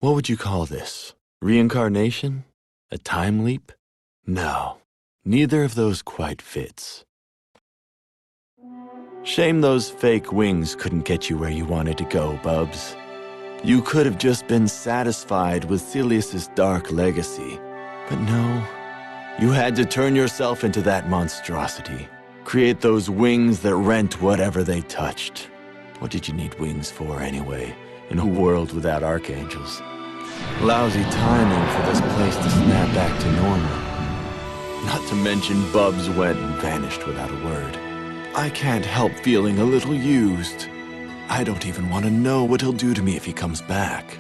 What would you call this? Reincarnation? A time leap? No, neither of those quite fits. Shame those fake wings couldn't get you where you wanted to go, Bubs. You could have just been satisfied with Celius's dark legacy. But no, you had to turn yourself into that monstrosity. Create those wings that rent whatever they touched. What did you need wings for, anyway, in a world without archangels? Lousy timing for this place to snap back to normal. Not to mention Bubs went and vanished without a word. I can't help feeling a little used. I don't even want to know what he'll do to me if he comes back.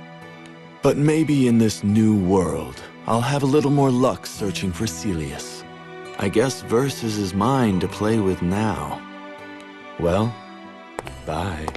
But maybe in this new world, I'll have a little more luck searching for Celius. I guess Versus is mine to play with now. Well, bye.